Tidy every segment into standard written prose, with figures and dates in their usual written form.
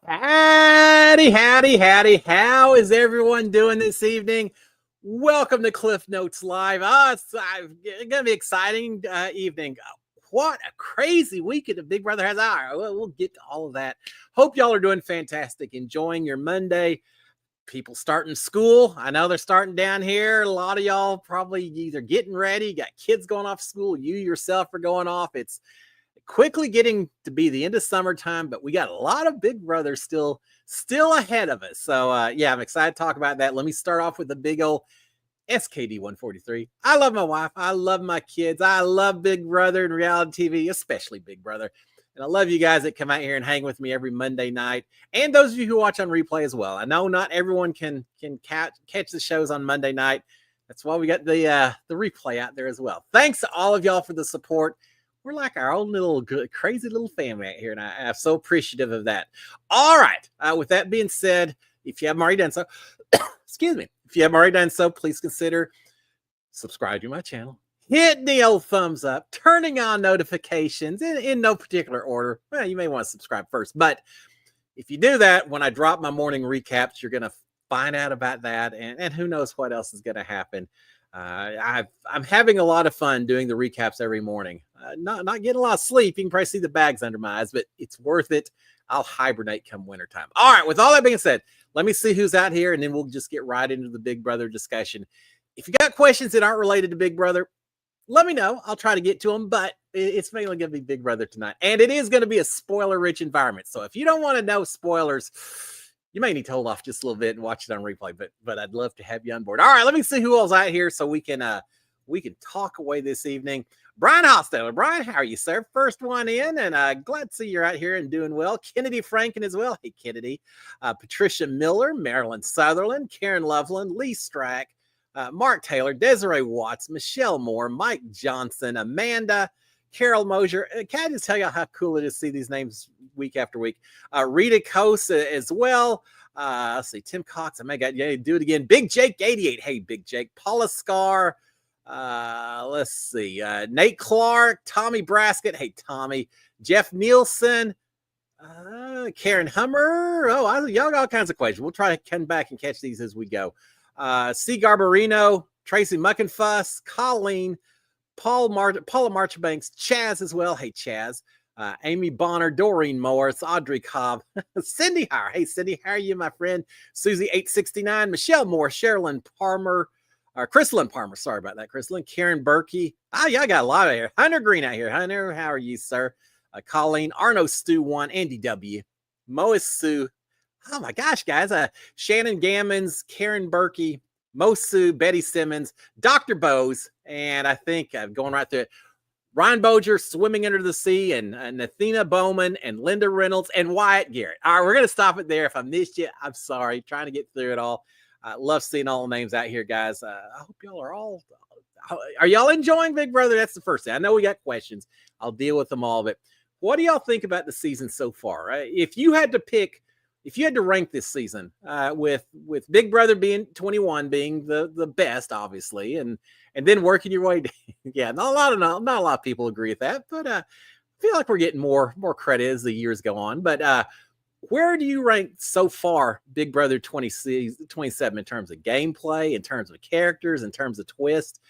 Howdy, howdy, howdy. How is everyone doing this evening? Welcome to Cliff Notes Live. It's going to be an exciting evening. What a crazy weekend of Big Brother has. We'll get to all of that. Hope y'all are doing fantastic, enjoying your Monday. People starting school. I know they're starting down here. A lot of y'all probably either getting ready, got kids going off school. You yourself are going off. It's quickly getting to be the end of summertime, but we got a lot of Big Brother still ahead of us. So yeah, I'm excited to talk about that. Let me start off with the big old SKD 143. I love my wife. I love my kids. I love Big Brother and reality TV, especially Big Brother. And I love you guys that come out here and hang with me every Monday night. And those of you who watch on replay as well. I know not everyone can catch the shows on Monday night. That's why we got the replay out there as well. Thanks to all of y'all for the support. We're like our own little good, crazy little family out here, and I'm so appreciative of that. All right. With that being said, if you haven't already done so, excuse me. If you haven't already done so, please consider subscribing to my channel. Hit the old thumbs up, turning on notifications in no particular order. Well, you may want to subscribe first, but if you do that, when I drop my morning recaps, you're going to find out about that, and who knows what else is going to happen. I'm having a lot of fun doing the recaps every morning. Not getting a lot of sleep. You can probably see the bags under my eyes, but it's worth it. I'll hibernate come wintertime. All right, with all that being said, let me see who's out here, and then we'll just get right into the Big Brother discussion. If you got questions that aren't related to Big Brother, let me know. I'll try to get to them, but it's mainly going to be Big Brother tonight. And it is going to be a spoiler-rich environment. So if you don't want to know spoilers, you may need to hold off just a little bit and watch it on replay, but I'd love to have you on board. All right, let me see who else out here so we can talk away this evening. Brian Hostetler. Brian, how are you, sir? First one in, and glad to see you're out here and doing well. Kennedy Franken as well. Hey, Kennedy. Patricia Miller, Marilyn Sutherland, Karen Loveland, Lee Strack, Mark Taylor, Desiree Watts, Michelle Moore, Mike Johnson, Amanda, Carol Mosier. Can I just tell you how cool it is to see these names week after week? Rita Coase as well. Let's see, Tim Cox. I may got yeah, do it again. Big Jake 88. Hey, Big Jake. Paula Scar. Let's see. Nate Clark, Tommy Braskett. Hey, Tommy. Jeff Nielsen. Karen Hummer. Oh, y'all got all kinds of questions. We'll try to come back and catch these as we go. C. Garbarino, Tracy Muckenfuss, Colleen, Paula Marchbanks, Chaz as well. Hey, Chaz. Amy Bonner, Doreen Morris, Audrey Cobb, Cindy Hire. Hey, Cindy, how are you, my friend? Susie 869, Michelle Moore, Sherilyn Palmer, Chrysalyn Palmer. Sorry about that, Chrysalyn. Karen Berkey. Y'all got a lot of here. Hunter Green out here. Hunter, how are you, sir? Colleen, Arno Stu 1, Andy W, Mois Sue. Oh my gosh, guys. Shannon Gammons, Karen Berkey, Mosu, Betty Simmons, Dr. Bose, and I think I'm going right through it. Ryan Boger, Swimming Under the Sea, and Athena Bowman, and Linda Reynolds, and Wyatt Garrett. All right, we're going to stop it there. If I missed you, I'm sorry. Trying to get through it all. I love seeing all the names out here, guys. I hope y'all are all... Are y'all enjoying Big Brother? That's the first thing. I know we got questions. I'll deal with them all, but what do y'all think about the season so far? If you had to rank this season, with Big Brother being 21 being the best, obviously, and then working your way down. Yeah, not a lot of people agree with that, but I feel like we're getting more credit as the years go on. But where do you rank so far Big Brother 27 in terms of gameplay, in terms of characters, in terms of twist?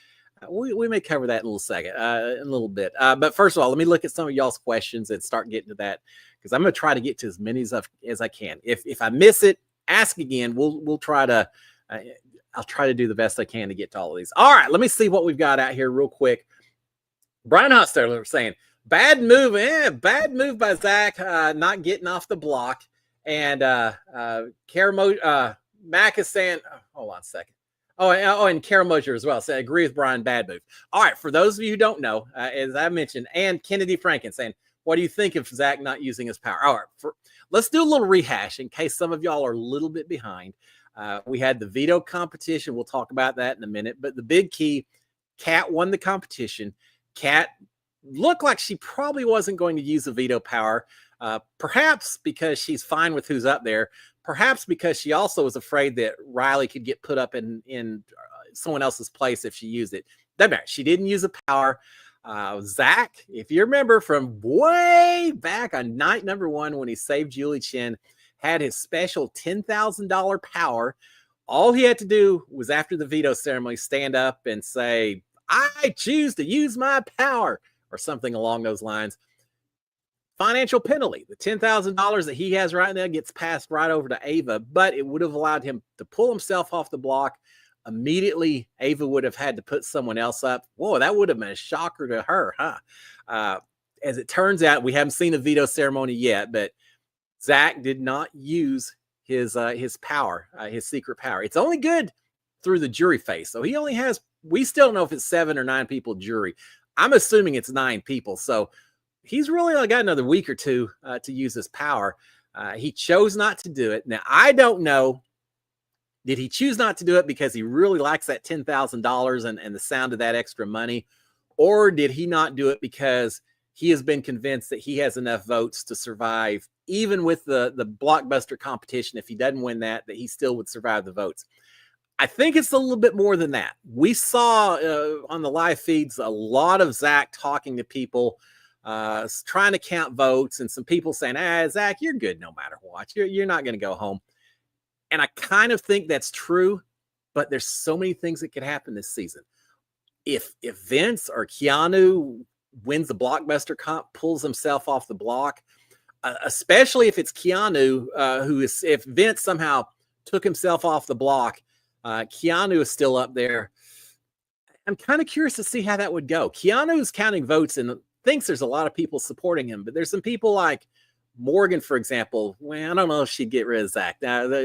We may cover that in a little second, in a little bit. But first of all, let me look at some of y'all's questions and start getting to that, because I'm going to try to get to as many as I can. If I miss it, ask again. We'll try to. I'll try to do the best I can to get to all of these. All right, let me see what we've got out here real quick. Brian Hostetler saying bad move by Zach, not getting off the block, and Mac is saying, hold on a second. And Kara Mosier as well. So I agree with Brian, bad move. All right, for those of you who don't know, as I mentioned, and Kennedy Franken saying, what do you think of Zach not using his power? All right, let's do a little rehash in case some of y'all are a little bit behind. We had the veto competition. We'll talk about that in a minute. But the big key, Kat won the competition. Kat looked like she probably wasn't going to use the veto power, perhaps because she's fine with who's up there. Perhaps because she also was afraid that Riley could get put up in someone else's place if she used it. Doesn't matter. She didn't use the power. Zach, if you remember from way back on night number 1 when he saved Julie Chen, had his special $10,000 power. All he had to do was, after the veto ceremony, stand up and say, "I choose to use my power," or something along those lines. Financial penalty. The $10,000 that he has right now gets passed right over to Ava, but it would have allowed him to pull himself off the block. Immediately, Ava would have had to put someone else up. Whoa, that would have been a shocker to her, huh? As it turns out, we haven't seen the veto ceremony yet, but Zach did not use his power, his secret power. It's only good through the jury phase. So he only has, we still don't know if it's 7 or 9 people jury. I'm assuming it's 9 people. So he's really only got another week or two to use his power. He chose not to do it. Now, I don't know. Did he choose not to do it because he really likes that $10,000 and the sound of that extra money? Or did he not do it because he has been convinced that he has enough votes to survive, even with the blockbuster competition? If he doesn't win that he still would survive the votes. I think it's a little bit more than that. We saw on the live feeds a lot of Zach talking to people, trying to count votes, and some people saying, Zach, you're good no matter what. You're not going to go home. And I kind of think that's true, but there's so many things that could happen this season. If Vince or Keanu wins the blockbuster comp, pulls himself off the block, especially if it's Keanu, if Vince somehow took himself off the block, Keanu is still up there. I'm kind of curious to see how that would go. Keanu's counting votes and thinks there's a lot of people supporting him, but there's some people like Morgan, for example. Well, I don't know if she'd get rid of Zach.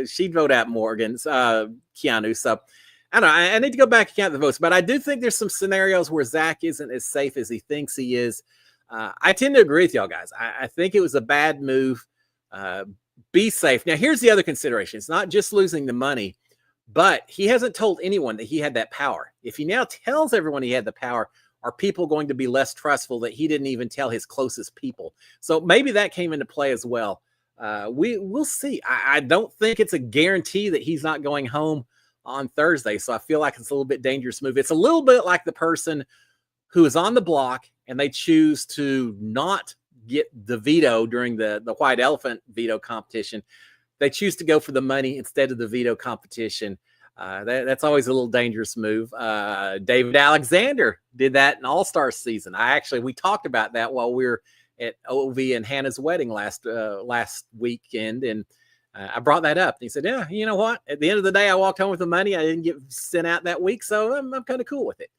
She'd vote out Morgan's Keanu. So I don't know. I need to go back and count the votes, but I do think there's some scenarios where Zach isn't as safe as he thinks he is. I tend to agree with y'all guys. I think it was a bad move. Be safe. Now, here's the other consideration. It's not just losing the money, but he hasn't told anyone that he had that power. If he now tells everyone he had the power, are people going to be less trustful that he didn't even tell his closest people? So maybe that came into play as well. We'll see. I don't think it's a guarantee that he's not going home on Thursday. So I feel like it's a little bit dangerous move. It's a little bit like the person who is on the block and they choose to not get the veto during the white elephant veto competition. They choose to go for the money instead of the veto competition. That's always a little dangerous move. David Alexander did that in All-Star season. We talked about that while we were at OV and Hannah's wedding last weekend, and I brought that up. And he said, "Yeah, you know what? At the end of the day, I walked home with the money. I didn't get sent out that week, so I'm kind of cool with it."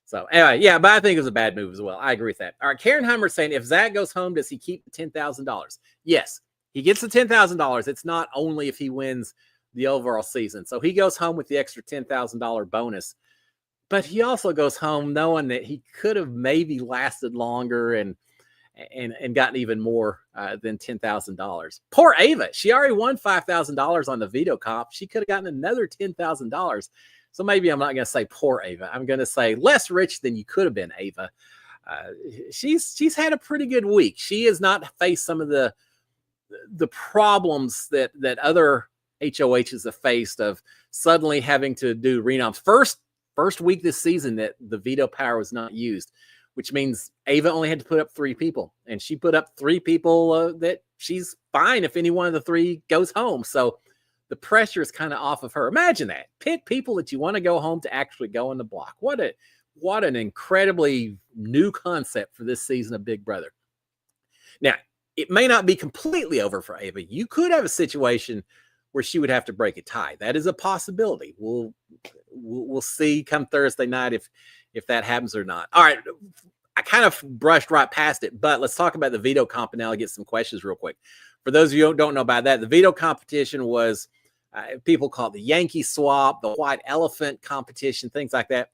So anyway, yeah, but I think it was a bad move as well. I agree with that. All right, Karen Hummer saying, if Zach goes home, does he keep the $10,000? Yes, he gets the $10,000. It's not only if he wins the overall season. So he goes home with the extra $10,000 bonus, but he also goes home knowing that he could have maybe lasted longer and gotten even more than $10,000. Poor Ava. She already won $5,000 on the veto comp. She could have gotten another $10,000. So maybe I'm not going to say poor Ava. I'm going to say less rich than you could have been, Ava. She's had a pretty good week. She has not faced some of the problems that other HOHs have faced, of suddenly having to do renoms. First week this season that the veto power was not used, which means Ava only had to put up 3 people, and she put up 3 people that she's fine if any one of the 3 goes home. So the pressure is kind of off of her. Imagine that. Pick people that you want to go home to actually go on the block. What an incredibly new concept for this season of Big Brother. Now, it may not be completely over for Ava. You could have a situation where she would have to break a tie. That is a possibility. We'll see come Thursday night if that happens or not. All right, I kind of brushed right past it, but let's talk about the veto comp and now I'll get some questions real quick. For those of you who don't know about that, the veto competition was, people call it the Yankee swap, the white elephant competition, things like that.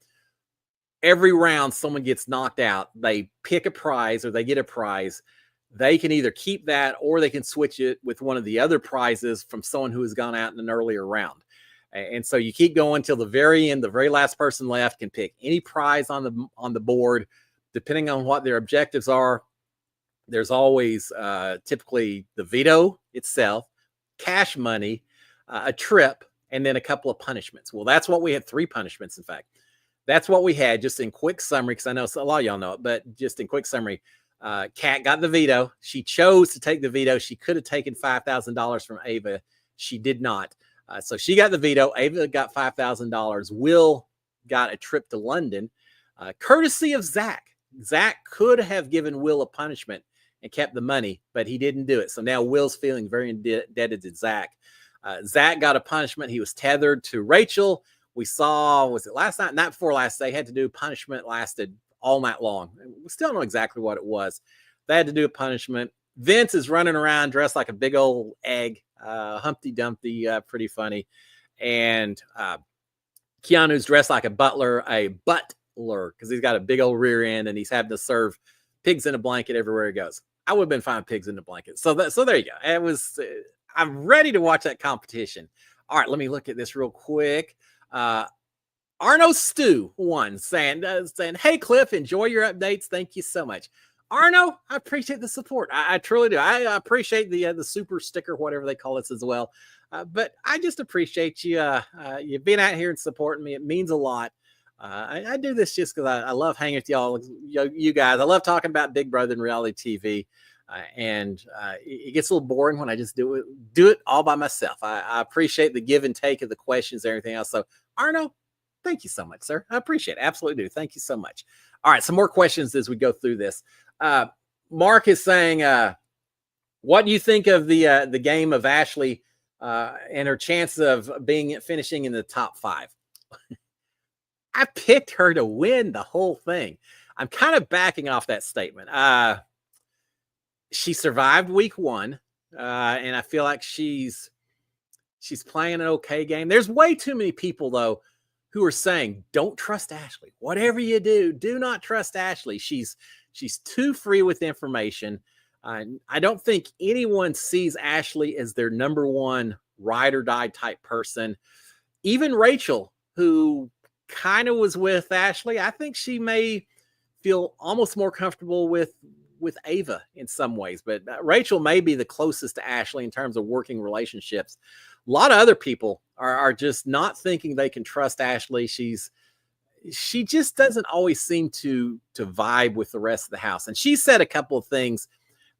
Every round someone gets knocked out, they pick a prize or they get a prize. They can either keep that or they can switch it with one of the other prizes from someone who has gone out in an earlier round. And so you keep going till the very end. The very last person left can pick any prize on the board, depending on what their objectives are. There's always typically the veto itself, cash money, a trip, and then a couple of punishments. Well, that's what we had. 3 punishments, in fact. That's what we had, just in quick summary, because I know a lot of y'all know it, but just in quick summary. Kat got the veto. She chose to take the veto. She could have taken $5,000 from Ava. She did not. So she got the veto. Ava got $5,000. Will got a trip to London, courtesy of Zach. Zach could have given Will a punishment and kept the money, but he didn't do it. So now Will's feeling very indebted to Zach. Zach got a punishment. He was tethered to Rachel. We saw, was it last night? Night before last, they had to do punishment, lasted all night long. We still don't know exactly what it was. They had to do a punishment. Vince is running around dressed like a big old egg, Humpty Dumpty, pretty funny. And Keanu's dressed like a butler, because he's got a big old rear end and he's having to serve pigs in a blanket everywhere he goes. I would have been fine pigs in a blanket. So there you go. It was. I'm ready to watch that competition. All right, let me look at this real quick. Arno Stew won, saying, "Hey Cliff, enjoy your updates. Thank you so much." Arno, I appreciate the support. I truly do. I appreciate the super sticker, whatever they call this as well. But I just appreciate you you being out here and supporting me. It means a lot. I do this just because I love hanging with y'all, you guys. I love talking about Big Brother and reality TV. And it gets a little boring when I just do it all by myself. I appreciate the give and take of the questions and everything else. So Arno, thank you so much, sir. I appreciate it. Absolutely do. Thank you so much. All right, some more questions as we go through this. Mark is saying, what do you think of the game of Ashley and her chance of finishing in the top 5? I picked her to win the whole thing. I'm kind of backing off that statement. She survived week 1, and I feel like she's playing an okay game. There's way too many people, though, who are saying, don't trust Ashley. Whatever you do not trust Ashley. She's too free with information. I don't think anyone sees Ashley as their number one ride or die type person. Even Rachel, who kind of was with Ashley, I think she may feel almost more comfortable with Ava in some ways, but Rachel may be the closest to Ashley in terms of working relationships. A lot of other people are just not thinking they can trust Ashley. She just doesn't always seem to vibe with the rest of the house. And she said a couple of things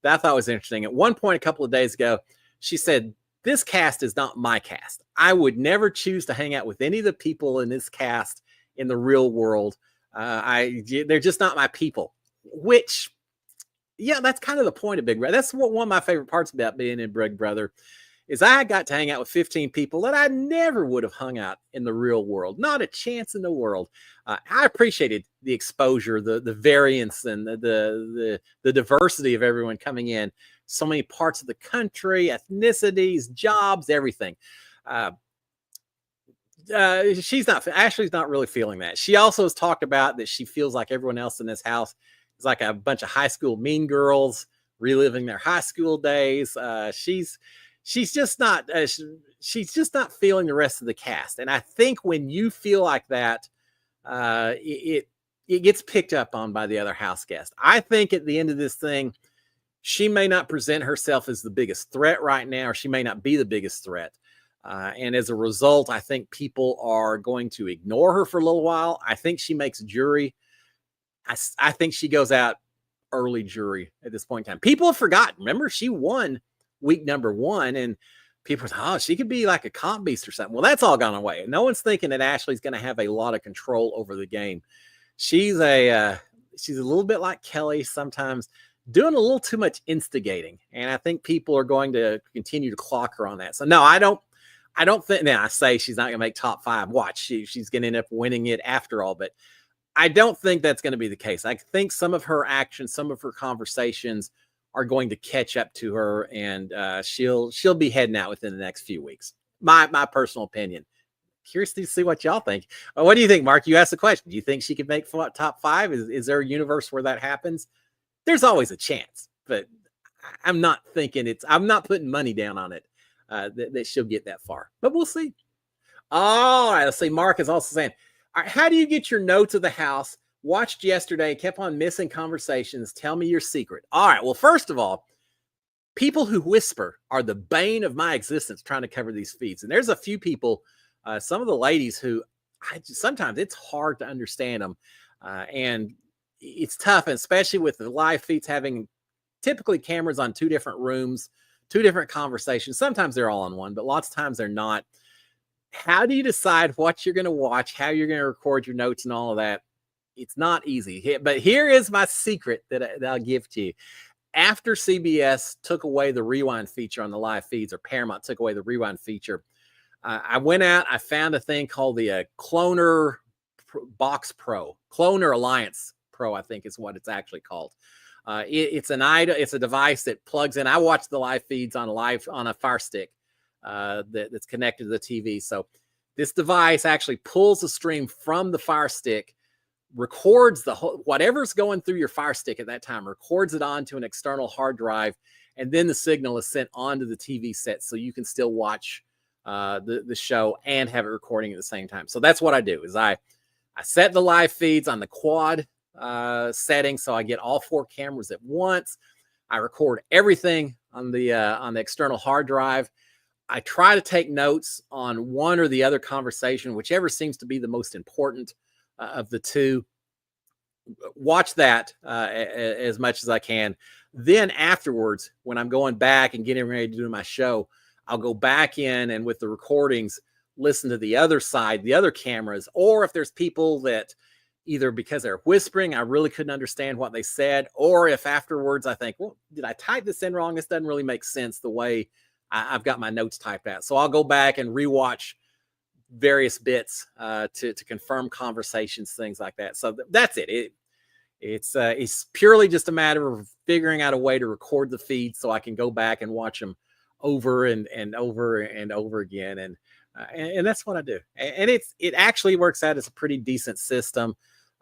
that I thought was interesting. At one point, a couple of days ago, she said, "This cast is not my cast. I would never choose to hang out with any of the people in this cast in the real world. They're just not my people." Which, yeah, that's kind of the point of Big Brother. That's one of my favorite parts about being in Big Brother is I got to hang out with 15 people that I never would have hung out in the real world. Not a chance in the world. I appreciated the exposure, the variance, and the diversity of everyone coming in. So many parts of the country, ethnicities, jobs, everything. Ashley's not really feeling that. She also has talked about that she feels like everyone else in this house is like a bunch of high school mean girls reliving their high school days. She's just not feeling the rest of the cast. And I think when you feel like that, it gets picked up on by the other house guests. I think at the end of this thing, she may not present herself as the biggest threat right now, or she may not be the biggest threat. And as a result, I think people are going to ignore her for a little while. I think she makes jury. I think she goes out early jury at this point in time. People have forgotten. Remember, she won week number 1, and people say, "Oh, she could be like a comp beast or something." Well, that's all gone away. No one's thinking that Ashley's going to have a lot of control over the game. She's a little bit like Kelly sometimes, doing a little too much instigating, and I think people are going to continue to clock her on that. So no, I don't think. Now I say she's not going to make top 5. Watch, she's going to end up winning it after all, but I don't think that's going to be the case. I think some of her actions, some of her conversations are going to catch up to her, and she'll be heading out within the next few weeks. My personal opinion. Curious to see what y'all think. What do you think, Mark? You asked the question. Do you think she could make top 5? Is there a universe where that happens? There's always a chance, but I'm not putting money down on it that she'll get that far, but we'll see. All right, let's see. Mark is also saying, all right, how do you get your notes of the house? Watched yesterday, kept on missing conversations. Tell me your secret. All right, well, first of all, people who whisper are the bane of my existence trying to cover these feeds. And there's a few people, some of the ladies who sometimes it's hard to understand them. And it's tough, and especially with the live feeds having typically cameras on 2 different rooms, 2 different conversations. Sometimes they're all on one, but lots of times they're not. How do you decide what you're going to watch, how you're going to record your notes and all of that? It's not easy. But here is my secret that I'll give to you. After CBS took away the rewind feature on the live feeds, or Paramount took away the rewind feature, I went out, I found a thing called the Cloner Box Pro, Cloner Alliance Pro, I think is what it's actually called. It's an item, it's a device that plugs in. I watch the live feeds on a Fire Stick that's connected to the TV. So this device actually pulls the stream from the Fire Stick, records the whole, whatever's going through your Fire Stick at that time, records it onto an external hard drive, and then the signal is sent onto the TV set so you can still watch the show and have it recording at the same time. So that's what I do, is I set the live feeds on the quad setting, so I get all 4 cameras at once. I record everything on the external hard drive. I try to take notes on one or the other conversation, whichever seems to be the most important of the 2. Watch that as much as I can. Then afterwards, when I'm going back and getting ready to do my show, I'll go back in and with the recordings, listen to the other side, the other cameras, or if there's people that either because they're whispering, I really couldn't understand what they said, or if afterwards I think, well, did I type this in wrong? This doesn't really make sense the way I've got my notes typed out. So I'll go back and rewatch various bits to confirm conversations, things like that. So that's it. It's purely just a matter of figuring out a way to record the feed so I can go back and watch them over and over and over again. And that's what I do. And it actually works out as a pretty decent system.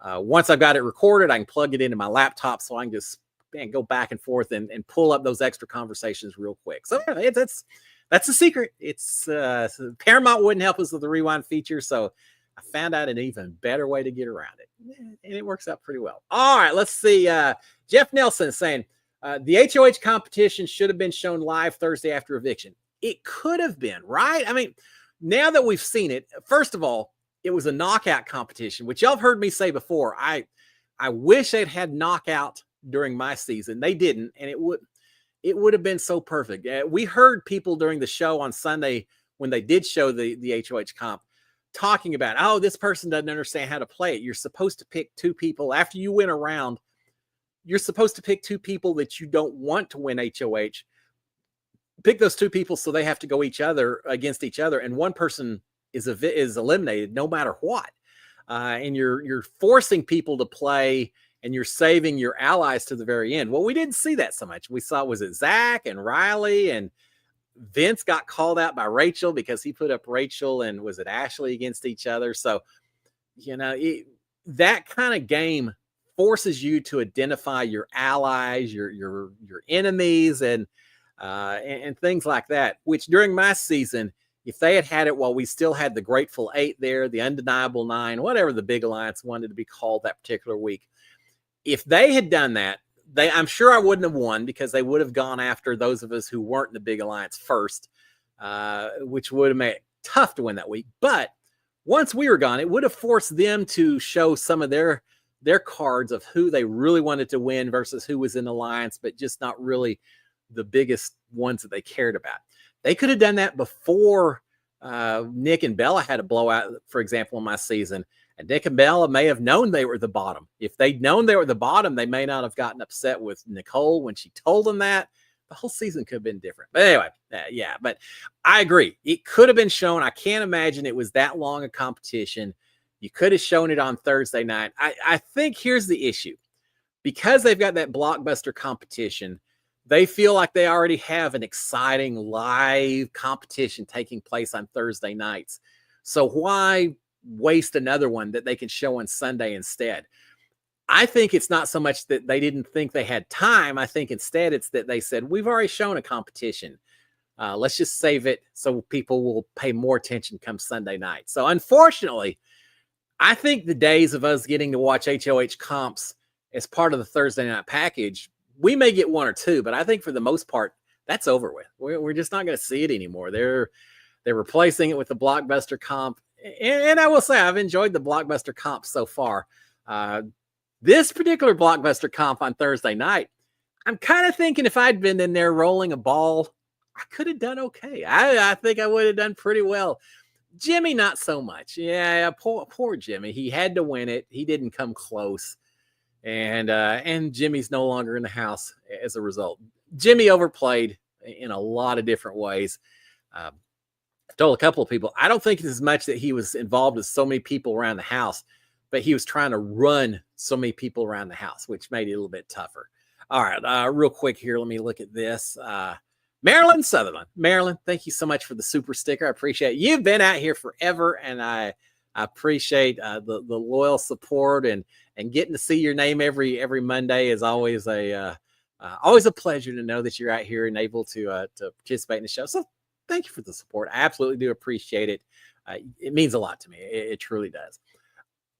Once I've got it recorded, I can plug it into my laptop so I can just go back and forth and pull up those extra conversations real quick. So that's the secret. It's Paramount wouldn't help us with the rewind feature, so I found out an even better way to get around it, and it works out pretty well. All right, let's see. Jeff Nelson saying the HOH competition should have been shown live Thursday after eviction. It could have been, right? I mean, now that we've seen it, first of all, it was a knockout competition, which y'all have heard me say before. I wish they'd had knockout during my season. They didn't, and it would have been so perfect. We heard people during the show on Sunday when they did show the HOH comp talking about, oh, this person doesn't understand how to play it. You're supposed to pick 2 people after you win a round. You're supposed to pick 2 people that you don't want to win HOH. Pick those 2 people so they have to go against each other, and one person is eliminated no matter what. And you're forcing people to play, and you're saving your allies to the very end. Well, we didn't see that so much. We saw, was it Zach and Riley, and Vince got called out by Rachel because he put up Rachel and was it Ashley against each other. So, that kind of game forces you to identify your allies, your enemies, and things like that, which during my season, if they had it while we still had the Grateful 8 there, the Undeniable 9, whatever the Big Alliance wanted to be called that particular week, if they had done that, I'm sure I wouldn't have won, because they would have gone after those of us who weren't in the Big Alliance first, which would have made it tough to win that week. But once we were gone, it would have forced them to show some of their cards of who they really wanted to win versus who was in Alliance, but just not really the biggest ones that they cared about. They could have done that before Nick and Bella had a blowout, for example, in my season. And Nick and Bella may have known they were the bottom. If they'd known they were the bottom, they may not have gotten upset with Nicole when she told them that. The whole season could have been different. But anyway, yeah, but I agree. It could have been shown. I can't imagine it was that long a competition. You could have shown it on Thursday night. I think here's the issue. Because they've got that blockbuster competition, they feel like they already have an exciting live competition taking place on Thursday nights. So why waste another one that they can show on Sunday instead? I think it's not so much that they didn't think they had time. I think instead it's that they said, we've already shown a competition. Let's just save it so people will pay more attention come Sunday night. So unfortunately, I think the days of us getting to watch HOH comps as part of the Thursday night package, we may get 1 or 2, but I think for the most part, that's over with. We're just not going to see it anymore. They're replacing it with the blockbuster comp. And I will say, I've enjoyed the blockbuster comp so far. This particular blockbuster comp on Thursday night, I'm kind of thinking if I'd been in there rolling a ball, I could have done okay. I think I would have done pretty well. Jimmy, not so much. Yeah, poor Jimmy. He had to win it. He didn't come close. And Jimmy's no longer in the house as a result. Jimmy overplayed in a lot of different ways. I told a couple of people, I don't think it's as much that he was involved with so many people around the house, but he was trying to run so many people around the house, which made it a little bit tougher. All right, real quick here, let me look at this. Marilyn Sutherland. Marilyn, thank you so much for the super sticker. I appreciate it. You've been out here forever, and I appreciate the loyal support and getting to see your name every Monday is always a pleasure to know that you're out here and able to participate in the show. So thank you for the support. I absolutely do appreciate it. It means a lot to me. It truly does.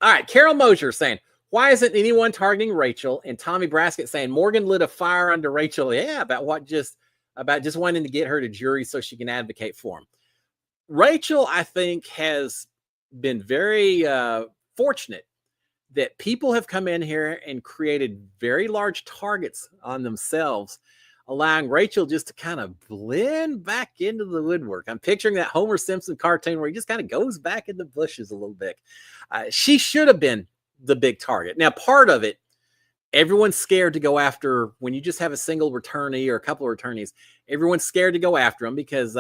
All right, Carol Mosier saying, why isn't anyone targeting Rachel? And Tommy Braskett saying Morgan lit a fire under Rachel. Yeah, about just wanting to get her to jury so she can advocate for him. Rachel, I think, has been very fortunate that people have come in here and created very large targets on themselves, allowing Rachel just to kind of blend back into the woodwork. I'm picturing that Homer Simpson cartoon where he just kind of goes back in the bushes a little bit. She should have been the big target. Now, part of it, everyone's scared to go after when you just have a single returnee or a couple of returnees. Everyone's scared to go after them because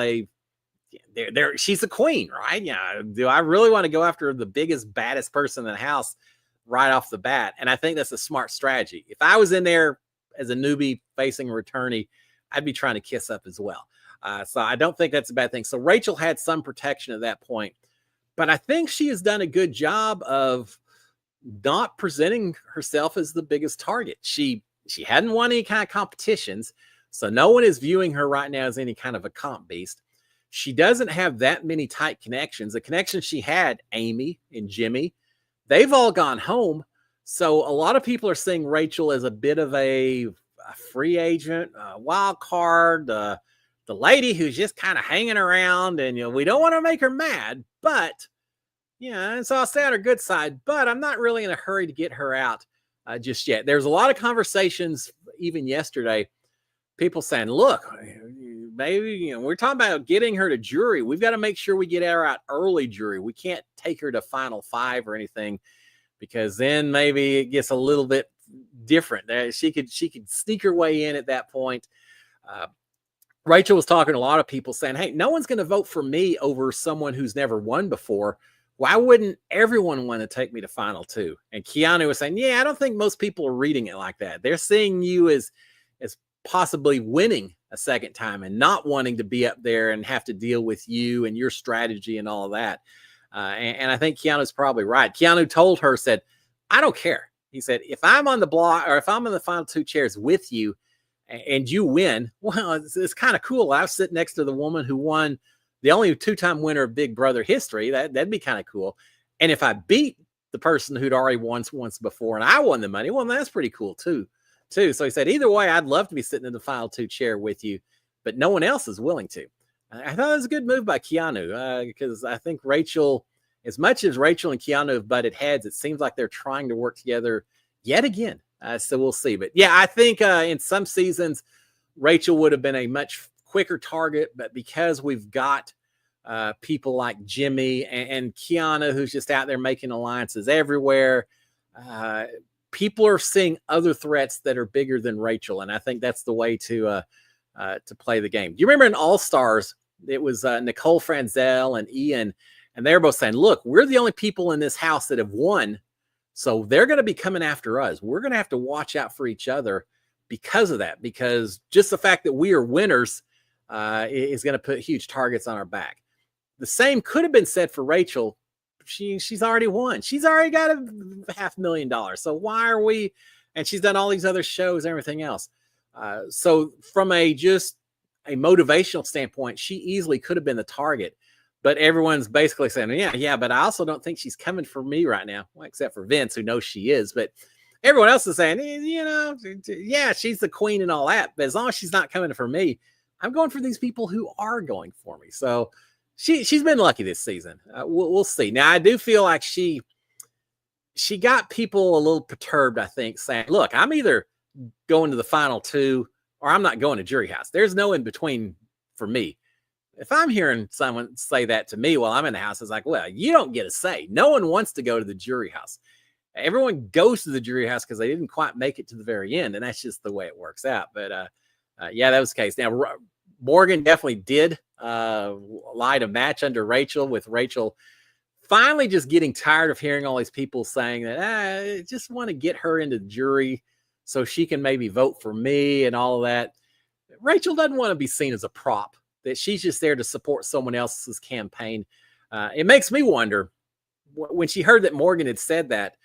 she's the queen, right? Yeah. Do I really want to go after the biggest, baddest person in the house right off the bat? And I think that's a smart strategy. If I was in there as a newbie facing a returnee, I'd be trying to kiss up as well. So I don't think that's a bad thing. So Rachel had some protection at that point, but I think she has done a good job of not presenting herself as the biggest target. She hadn't won any kind of competitions, so no one is viewing her right now as any kind of a comp beast. She doesn't have that many tight connections. The connections she had, Amy and Jimmy, they've all gone home. So a lot of people are seeing Rachel as a bit of a free agent, a wild card, the lady who's just kind of hanging around, and we don't want to make her mad, but and so I'll stay on her good side, but I'm not really in a hurry to get her out just yet. There's a lot of conversations, even yesterday, people saying, look, maybe, we're talking about getting her to jury. We've got to make sure we get her out early jury. We can't take her to final five or anything, because then maybe it gets a little bit different. She could sneak her way in at that point. Rachel was talking to a lot of people saying, hey, no one's going to vote for me over someone who's never won before. Why wouldn't everyone want to take me to final two? And Keanu was saying, I don't think most people are reading it like that. They're seeing you as possibly winning a second time and not wanting to be up there and have to deal with you and your strategy and all of that. And I think Keanu's probably right. Keanu told her, said, I don't care. He said, if I'm on the block or if I'm in the final two chairs with you and you win, well, it's kind of cool. I was sitting next to the woman who won, the only two-time winner of Big Brother history. That'd be kind of cool. And if I beat the person who'd already won once before and I won the money, well, that's pretty cool too. So he said, either way, I'd love to be sitting in the final two chair with you, but no one else is willing to. I thought it was a good move by Keanu because I think Rachel, as much as Rachel and Keanu have butted heads, it seems like they're trying to work together yet again. So we'll see. But I think in some seasons, Rachel would have been a much quicker target, but because we've got people like Jimmy and Keanu, who's just out there making alliances everywhere, people are seeing other threats that are bigger than Rachel, and I think that's the way to play the game. Do you remember in All Stars? It was Nicole Franzel and Ian, and they're both saying, "Look, we're the only people in this house that have won, so they're going to be coming after us. We're going to have to watch out for each other because of that. Because just the fact that we are winners." Is going to put huge targets on our back. The same could have been said for Rachel. She's already won. She's already got $500,000. So why are we? And she's done all these other shows and everything else. So from a motivational standpoint, she easily could have been the target. But everyone's basically saying, yeah, but I also don't think she's coming for me right now. Well, except for Vince, who knows she is. But everyone else is saying, she's the queen and all that. But as long as she's not coming for me, I'm going for these people who are going for me. So she's been lucky this season. We'll see. Now, I do feel like she she got people a little perturbed, I think, saying, look, I'm either going to the final two or I'm not going to jury house. There's no in between for me. If I'm hearing someone say that to me while I'm in the house, it's like, well, you don't get a say. No one wants to go to the jury house. Everyone goes to the jury house because they didn't quite make it to the very end. And that's just the way it works out. But yeah, that was the case. Now, Morgan definitely did light a match under Rachel, with Rachel finally just getting tired of hearing all these people saying that I just want to get her into the jury so she can maybe vote for me and all of that. Rachel doesn't want to be seen as a prop, that she's just there to support someone else's campaign. It makes me wonder, when she heard that Morgan had said that,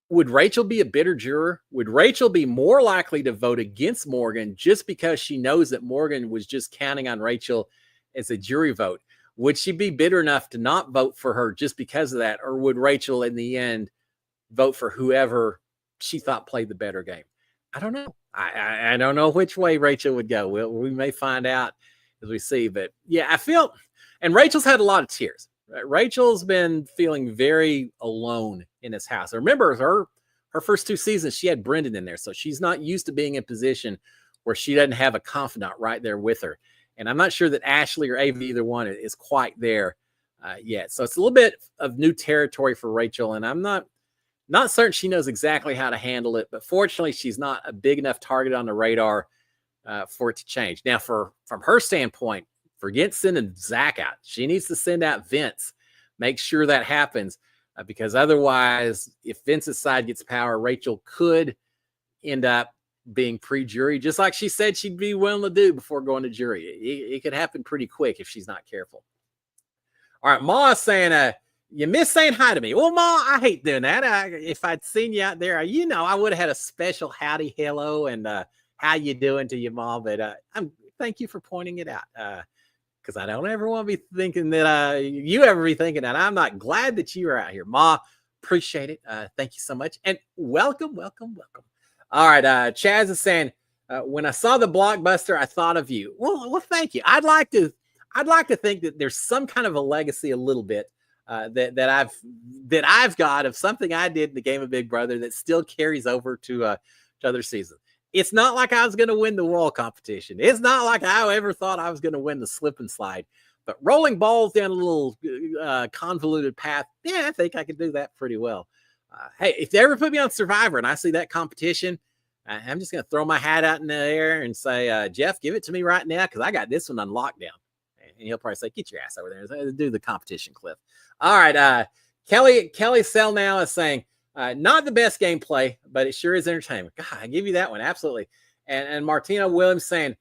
would Rachel be a bitter juror? Would Rachel be more likely to vote against Morgan just because she knows that Morgan was just counting on Rachel as a jury vote? Would she be bitter enough to not vote for her just because of that? Or would Rachel in the end vote for whoever she thought played the better game? I don't know. I don't know which way Rachel would go. We may find out as we see. But yeah, I feel, and Rachel's had a lot of tears. Rachel's been feeling very alone in this house. Remember, her first two seasons, she had Brendan in there. So she's not used to being in a position where she doesn't have a confidant right there with her. And I'm not sure that Ashley or Ava, either one, is quite there yet. So it's a little bit of new territory for Rachel. And I'm not certain she knows exactly how to handle it. But fortunately, she's not a big enough target on the radar for it to change. Now, from her standpoint, forget sending Zach out. She needs to send out Vince. Make sure that happens because otherwise, if Vince's side gets power, Rachel could end up being pre-jury, just like she said she'd be willing to do before going to jury. It could happen pretty quick if she's not careful. All right, Ma is saying, you miss saying hi to me. Well, Ma, I hate doing that. If I'd seen you out there, I would have had a special howdy, hello, and how you doing to you, Ma. But thank you for pointing it out. Because I don't ever want to be thinking that you ever be thinking that. I'm not glad that you are out here. Ma, appreciate it. Thank you so much. And welcome. All right. Chaz is saying, when I saw the blockbuster, I thought of you. Well, thank you. I'd like to think that there's some kind of a legacy a little bit that I've got of something I did in the game of Big Brother that still carries over to other seasons. It's not like I was going to win the wall competition. It's not like I ever thought I was going to win the slip and slide. But rolling balls down a little convoluted path, yeah, I think I could do that pretty well. Hey, if they ever put me on Survivor and I see that competition, I'm just going to throw my hat out in the air and say, Jeff, give it to me right now because I got this one on lockdown. And he'll probably say, get your ass over there and do the competition, Cliff. All right. Kelly Sell now is saying, not the best gameplay, but it sure is entertainment. God, I give you that one. Absolutely. And Martina Williams saying,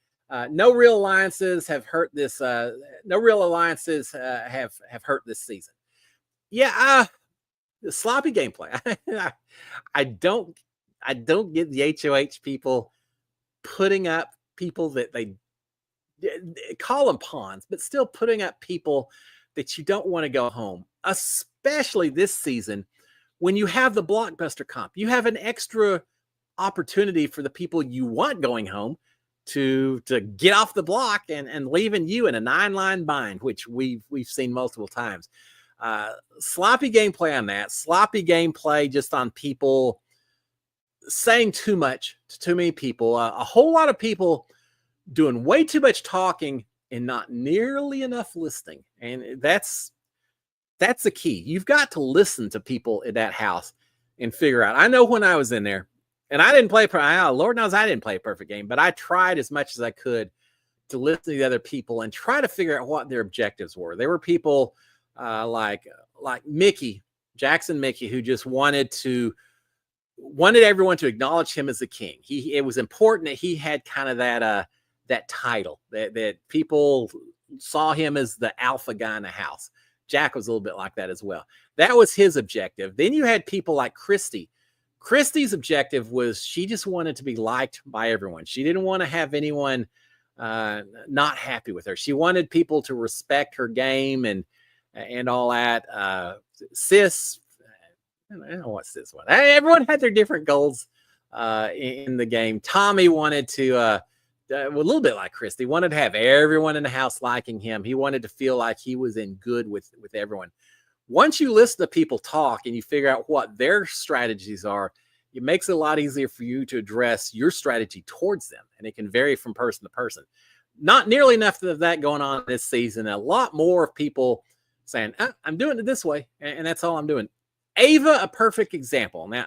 no real alliances have hurt this. No real alliances have hurt this season. Yeah. The sloppy gameplay. I don't get the HOH people putting up people that they call them pawns, but still putting up people that you don't want to go home, especially this season. When you have the blockbuster comp, you have an extra opportunity for the people you want going home to get off the block and leaving you in a 9-line bind, which we've seen multiple times. Sloppy gameplay on that. Sloppy gameplay just on people saying too much to too many people. A whole lot of people doing way too much talking and not nearly enough listening. And that's the key. You've got to listen to people in that house and figure out. I know when I was in there, and I didn't play, Lord knows I didn't play a perfect game, but I tried as much as I could to listen to the other people and try to figure out what their objectives were. There were people like Mickey, Jackson Mickey, who just wanted everyone to acknowledge him as the king. It was important that he had kind of that title, that people saw him as the alpha guy in the house. Jack was a little bit like that as well. That was his objective. Then you had people like Christy. Christy's objective was she just wanted to be liked by everyone. She didn't want to have anyone not happy with her. She wanted people to respect her game and all that. Sis, I don't know what Sis was. Everyone had their different goals in the game. Tommy wanted to, a little bit like Christy, wanted to have everyone in the house liking him. He wanted to feel like he was in good with everyone. once you listen to people talk and you figure out what their strategies are, it makes it a lot easier for you to address your strategy towards them. And it can vary from person to person. Not nearly enough of that going on this season. A lot more of people saying, I'm doing it this way, and that's all I'm doing. Ava, a perfect example. Now,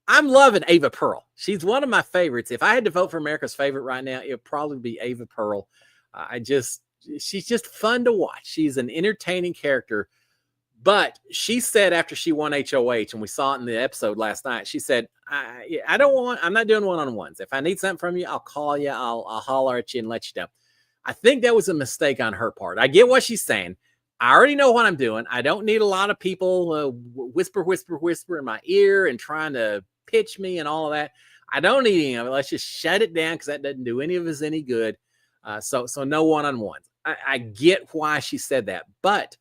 I'm loving Ava Pearl. She's one of my favorites. If I had to vote for America's favorite right now, it would probably be Ava Pearl. She's just fun to watch. She's an entertaining character. But she said after she won HOH, and we saw it in the episode last night, she said, I'm not doing one-on-ones. If I need something from you, I'll call you. I'll holler at you and let you know. I think that was a mistake on her part. I get what she's saying. I already know what I'm doing. I don't need a lot of people whisper in my ear and trying to pitch me and all of that. I don't need any of it. Let's just shut it down because that doesn't do any of us any good. So no one-on-ones. I get why she said that. But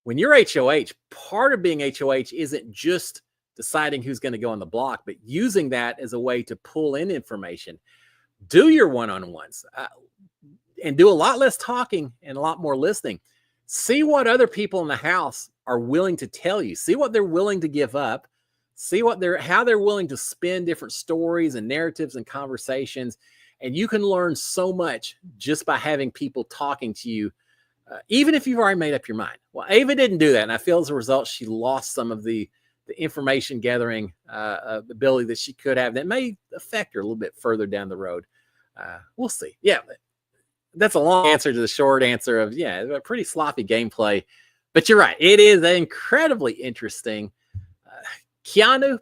when you're HOH, part of being HOH isn't just deciding who's going to go on the block, but using that as a way to pull in information. Do your one-on-ones and do a lot less talking and a lot more listening. See what other people in the house are willing to tell you. See what they're willing to give up. See how they're willing to spin different stories and narratives and conversations. And you can learn so much just by having people talking to you, even if you've already made up your mind. Well, Ava didn't do that. And I feel as a result, she lost some of the information gathering ability that she could have that may affect her a little bit further down the road. We'll see. Yeah, that's a long answer to the short answer of, a pretty sloppy gameplay. But you're right. It is incredibly interesting. Keanu,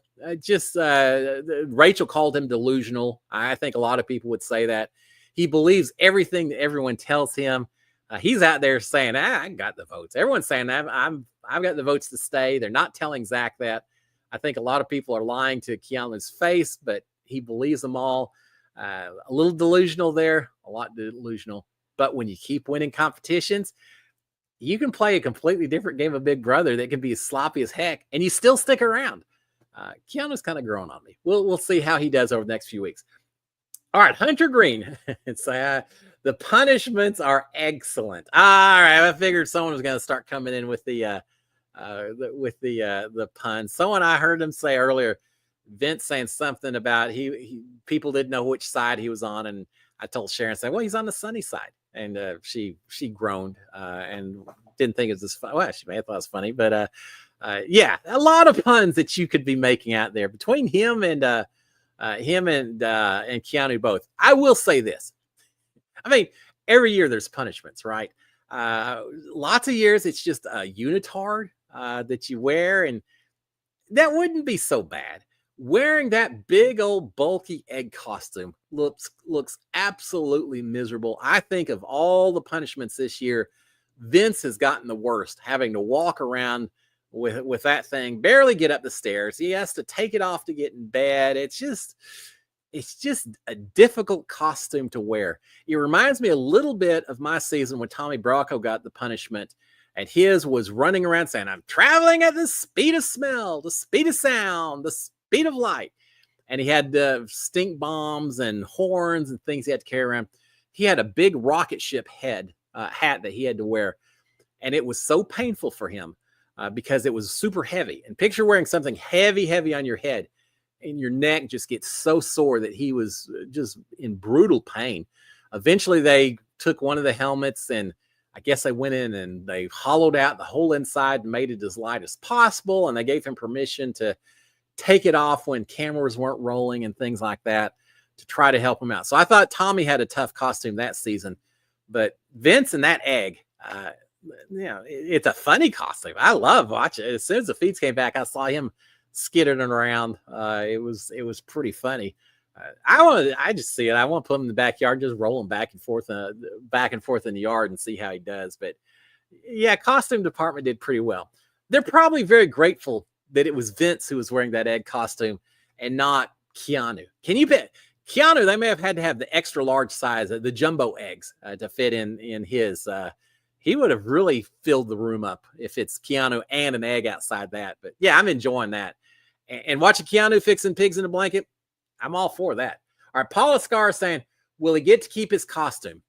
Rachel called him delusional. I think a lot of people would say that. He believes everything that everyone tells him. He's out there saying, I got the votes. Everyone's saying I've got the votes to stay. They're not telling Zach that. I think a lot of people are lying to Keanu's face, but he believes them all. A little delusional there, a lot delusional. But when you keep winning competitions, you can play a completely different game of Big Brother that can be as sloppy as heck, and you still stick around. Keanu's kind of growing on me. We'll see how he does over the next few weeks. All right, Hunter Green. It's the punishments are excellent. All right, I figured someone was going to start coming in with the pun. Someone I heard him say earlier, Vince saying something about people didn't know which side he was on, and I told Sharon, saying, well, he's on the sunny side, and she groaned and didn't think it was as funny. Well, she may have thought it was funny, but a lot of puns that you could be making out there between him and Keanu both. I will say this. I mean, every year there's punishments, right? Lots of years it's just a unitard that you wear, and that wouldn't be so bad. Wearing that big old bulky egg costume looks absolutely miserable. I think of all the punishments this year, Vince has gotten the worst, having to walk around with that thing, barely get up the stairs. He has to take it off to get in bed. It's just a difficult costume to wear. It reminds me a little bit of my season when Tommy Bracco got the punishment, and his was running around saying, I'm traveling at the speed of smell, the speed of sound, the speed of light. And he had stink bombs and horns and things he had to carry around. He had a big rocket ship hat that he had to wear. And it was so painful for him because it was super heavy. And picture wearing something heavy on your head, and your neck just gets so sore that he was just in brutal pain. Eventually they took one of the helmets, and I guess they went in and they hollowed out the whole inside and made it as light as possible. And they gave him permission to take it off when cameras weren't rolling and things like that to try to help him out. So I thought Tommy had a tough costume that season, but Vince and that egg, it's a funny costume. I love watching it. As soon as the feeds came back, I saw him skittering around. It was pretty funny. I just see it. I want to put him in the backyard, just roll him back and forth in the yard and see how he does. But yeah, costume department did pretty well. They're probably very grateful that it was Vince who was wearing that egg costume and not Keanu. Can you bet? Keanu, they may have had to have the extra large size, the jumbo eggs to fit in his. He would have really filled the room up if it's Keanu and an egg outside that. But yeah, I'm enjoying that. And watching Keanu fixing pigs in a blanket, I'm all for that. All right, Paula Scar is saying, will he get to keep his costume?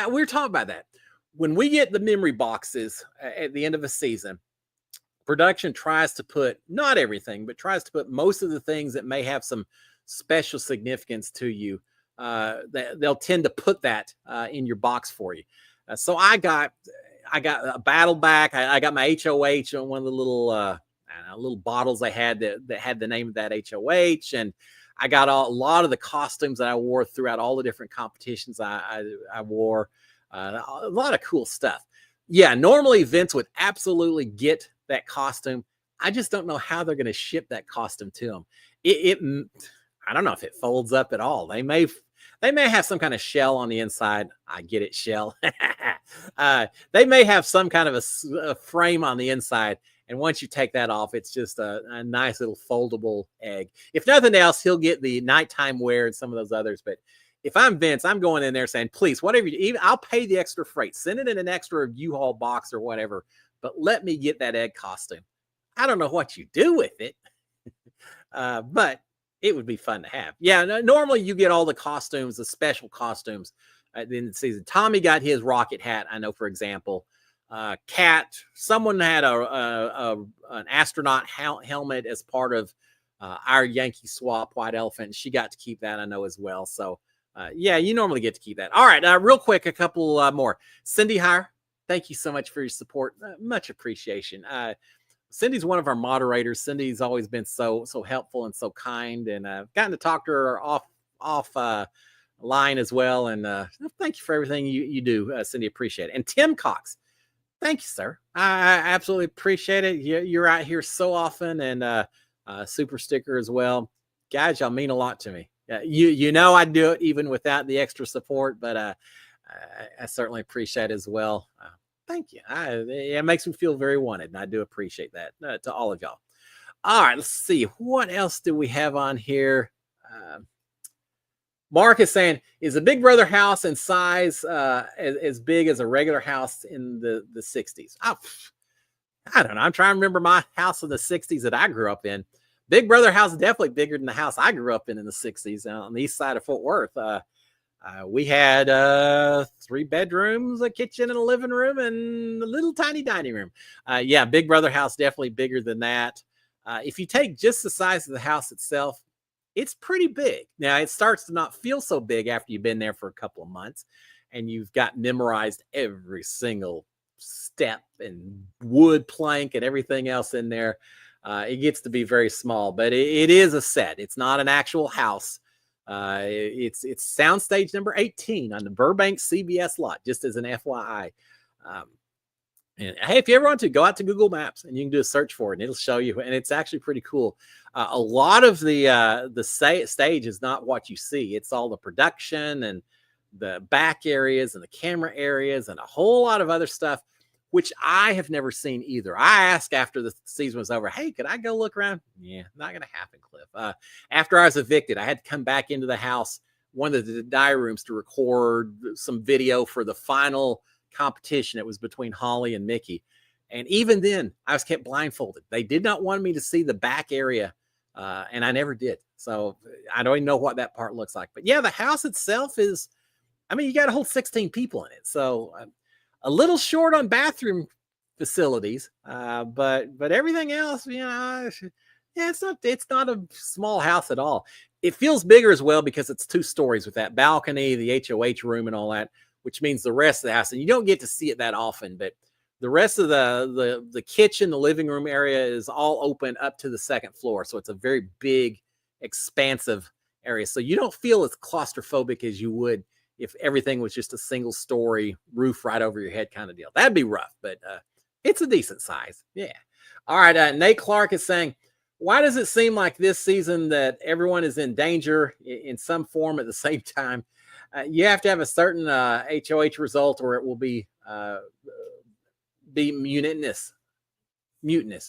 We're talking about that. When we get the memory boxes at the end of a season, production tries to put, not everything, but tries to put most of the things that may have some special significance to you. They'll tend to put that in your box for you. So I got a battle back. I got my HOH on one of the little bottles I had that had the name of that HOH, and I got a lot of the costumes that I wore throughout all the different competitions I wore. A lot of cool stuff. Yeah, normally Vince would absolutely get that costume. I just don't know how they're going to ship that costume to him. I don't know if it folds up at all. They may have some kind of shell on the inside. I get it, shell. They may have some kind of a frame on the inside. And once you take that off, it's just a nice little foldable egg. If nothing else, he'll get the nighttime wear and some of those others. But if I'm Vince, I'm going in there saying, please, whatever I'll pay the extra freight. Send it in an extra U-Haul box or whatever. But let me get that egg costume. I don't know what you do with it, but it would be fun to have. Yeah, normally you get all the costumes, the special costumes in the season. Tommy got his rocket hat, I know, for example. Cat, someone had an astronaut helmet as part of our Yankee swap White Elephant. She got to keep that, I know, as well. So yeah, you normally get to keep that. All right, real quick, a couple more. Cindy Hire, thank you so much for your support. Much appreciation. Cindy's one of our moderators. Cindy's always been so helpful and so kind, and I've gotten to talk to her off line as well. And thank you for everything you do, Cindy. Appreciate it. And Tim Cox, thank you, sir. I absolutely appreciate it. You're out here so often, and super sticker as well. Guys, y'all mean a lot to me. You know I'd do it even without the extra support, but I certainly appreciate it as well. Thank you. It makes me feel very wanted, and I do appreciate that to all of y'all. All right, let's see. What else do we have on here? Mark is saying, is a Big Brother house in size as big as a regular house in the 60s? I don't know. I'm trying to remember my house in the 60s that I grew up in. Big Brother house is definitely bigger than the house I grew up in the 60s on the east side of Fort Worth. We had 3 bedrooms, a kitchen, and a living room, and a little tiny dining room. Yeah, Big Brother house definitely bigger than that. If you take just the size of the house itself, it's pretty big. Now, it starts to not feel so big after you've been there for a couple of months and you've got memorized every single step and wood plank and everything else in there. It gets to be very small, but it is a set. It's not an actual house. It's soundstage number 18 on the Burbank CBS lot, just as an FYI. And hey, if you ever want to, go out to Google Maps and you can do a search for it and it'll show you. And it's actually pretty cool. A lot of the stage is not what you see. It's all the production and the back areas and the camera areas and a whole lot of other stuff, which I have never seen either. I asked after the season was over, hey, could I go look around? Yeah, not going to happen, Cliff. After I was evicted, I had to come back into the house, one of the diary rooms, to record some video for the final competition. It was between Holly and Mickey. And even then, I was kept blindfolded. They did not want me to see the back area, and I never did. So I don't even know what that part looks like. But yeah, the house itself is, I mean, you got a whole 16 people in it. So a little short on bathroom facilities, but everything else, yeah, it's not a small house at all. It feels bigger as well because it's 2 stories with that balcony, the HOH room, and all that, which means the rest of the house, and you don't get to see it that often, but the rest of the kitchen, the living room area is all open up to the 2nd floor. So it's a very big, expansive area. So you don't feel as claustrophobic as you would if everything was just a single story roof right over your head kind of deal. That'd be rough, but it's a decent size. Yeah. All right. Nate Clark is saying, why does it seem like this season that everyone is in danger in some form at the same time? You have to have a certain HOH result or it will be mutinous. Yeah.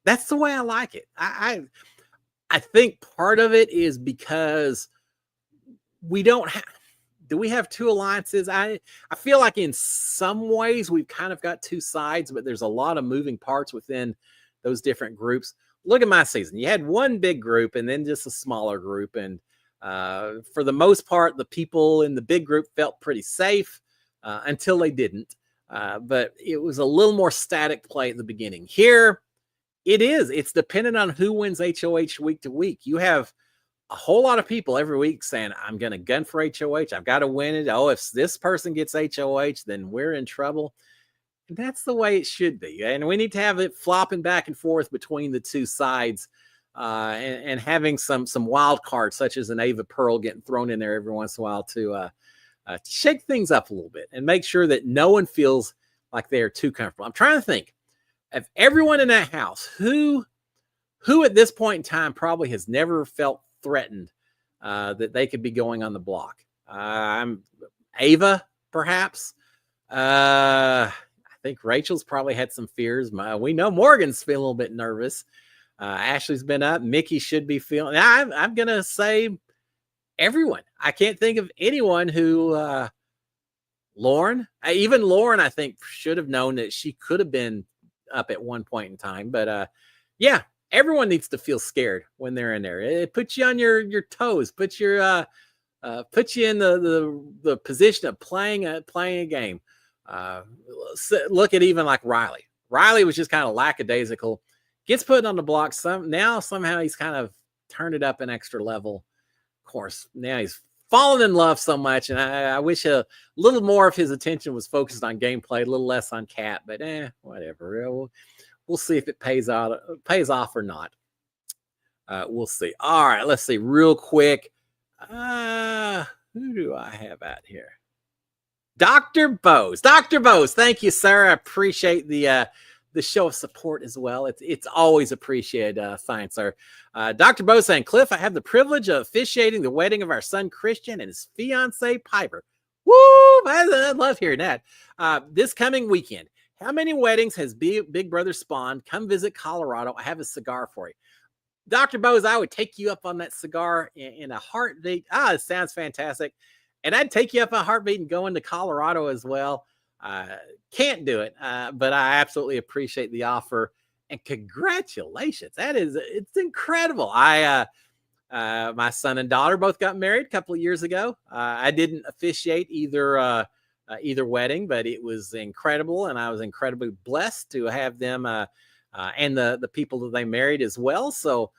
That's the way I like it. I think part of it is because we don't have, do we have 2 alliances? I feel like in some ways we've kind of got 2 sides, but there's a lot of moving parts within those different groups. Look at my season. You had one big group and then just a smaller group. And for the most part, the people in the big group felt pretty safe until they didn't. but it was a little more static play at the beginning. Here, it's dependent on who wins HOH week to week. You have a whole lot of people every week saying, I'm going to gun for HOH. I've got to win it. Oh, if this person gets HOH, then we're in trouble. And that's the way it should be. And we need to have it flopping back and forth between the two sides, and having some wild cards, such as an Ava Pearl getting thrown in there every once in a while to shake things up a little bit and make sure that no one feels like they are too comfortable. I'm trying to think of everyone in that house who at this point in time probably has never felt threatened that they could be going on the block. I'm Ava, perhaps. I think Rachel's probably had some fears. We know Morgan's feeling a little bit nervous. Ashley's been up. Mickey should be feeling. I'm gonna say everyone. I can't think of anyone who. Lauren, even Lauren, I think should have known that she could have been up at one point in time. But yeah, everyone needs to feel scared when they're in there. It puts you on your toes. Puts you in the position of playing a game. Look at even like Riley. Riley was just kind of lackadaisical. Gets put on the block. Somehow he's kind of turned it up an extra level. Of course, now he's fallen in love so much, and I wish a little more of his attention was focused on gameplay, a little less on Cat. But whatever. We'll see if it pays off or not. We'll see. All right, let's see real quick. Who do I have out here? Dr. Bose. Dr. Bose, thank you, sir. I appreciate the show of support as well. It's always appreciated. Fine, sir. Dr. Bose saying, Cliff, I have the privilege of officiating the wedding of our son Christian and his fiancee Piper. Woo! I love hearing that. This coming weekend. How many weddings has Big Brother spawned? Come visit Colorado. I have a cigar for you. Dr. Bose, I would take you up on that cigar in a heartbeat. It sounds fantastic. And I'd take you up a heartbeat and go into Colorado as well. Can't do it, but I absolutely appreciate the offer. And congratulations. It's incredible. My son and daughter both got married a couple of years ago. I didn't officiate either wedding, but it was incredible. And I was incredibly blessed to have them and the people that they married as well. So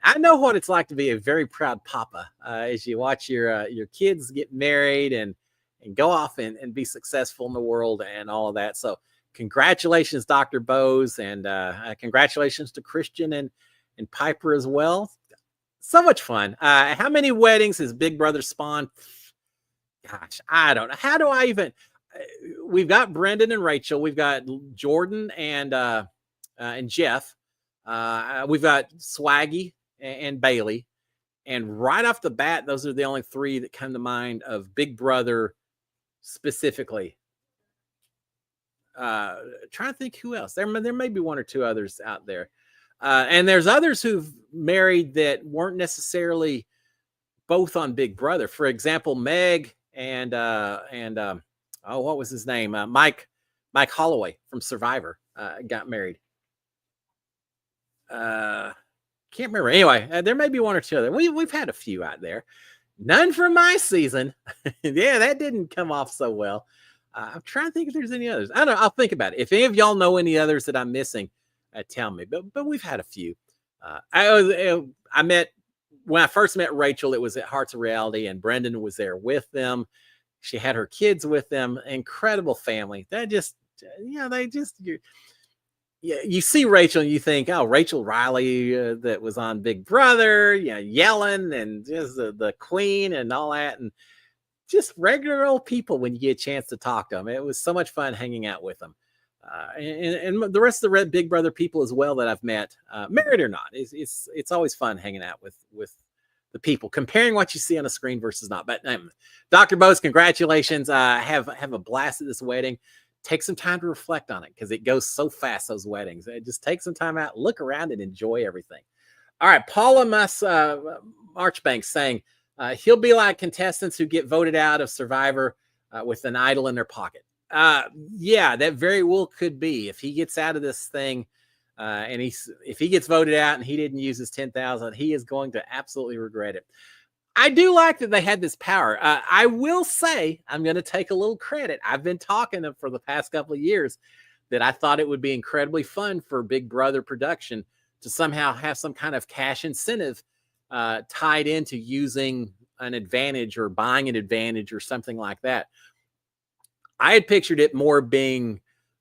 I know what it's like to be a very proud papa as you watch your kids get married and go off and be successful in the world and all of that. So congratulations, Dr. Bose, and congratulations to Christian and Piper as well. So much fun. How many weddings has Big Brother spawned? Gosh, I don't know. How do I even? We've got Brendan and Rachel. We've got Jordan and Jeff. We've got Swaggy and Bailey. And right off the bat, those are the only three that come to mind of Big Brother specifically. Trying to think who else. There may be one or two others out there. And there's others who've married that weren't necessarily both on Big Brother. For example, Meg and what was his name? Mike Holloway from Survivor got married. Can't remember. Anyway, there may be one or two other. We've had a few out there. None from my season. Yeah, that didn't come off so well. I'm trying to think if there's any others. I don't know. I'll think about it. If any of y'all know any others that I'm missing, tell me. But we've had a few. I met when I first met Rachel. It was at Hearts of Reality, and Brendan was there with them. She had her kids with them. Incredible family. You see Rachel and you think, oh, Rachel Riley that was on Big Brother, yelling and just the queen and all that, and just regular old people when you get a chance to talk to them. It was so much fun hanging out with them. And the rest of the Big Brother people as well that I've met, married or not, it's always fun hanging out with the people, comparing what you see on the screen versus not. But Dr. Bose, congratulations. Have a blast at this wedding. Take some time to reflect on it because it goes so fast, those weddings. Just take some time out, look around, and enjoy everything. All right, Paula Marchbanks saying he'll be like contestants who get voted out of Survivor with an idol in their pocket. Yeah, that very well could be. If he gets out of this thing and if he gets voted out and he didn't use his 10,000, he is going to absolutely regret it. I do like that they had this power. I will say, I'm going to take a little credit. I've been talking to them for the past couple of years that I thought it would be incredibly fun for Big Brother production to somehow have some kind of cash incentive tied into using an advantage or buying an advantage or something like that. I had pictured it more being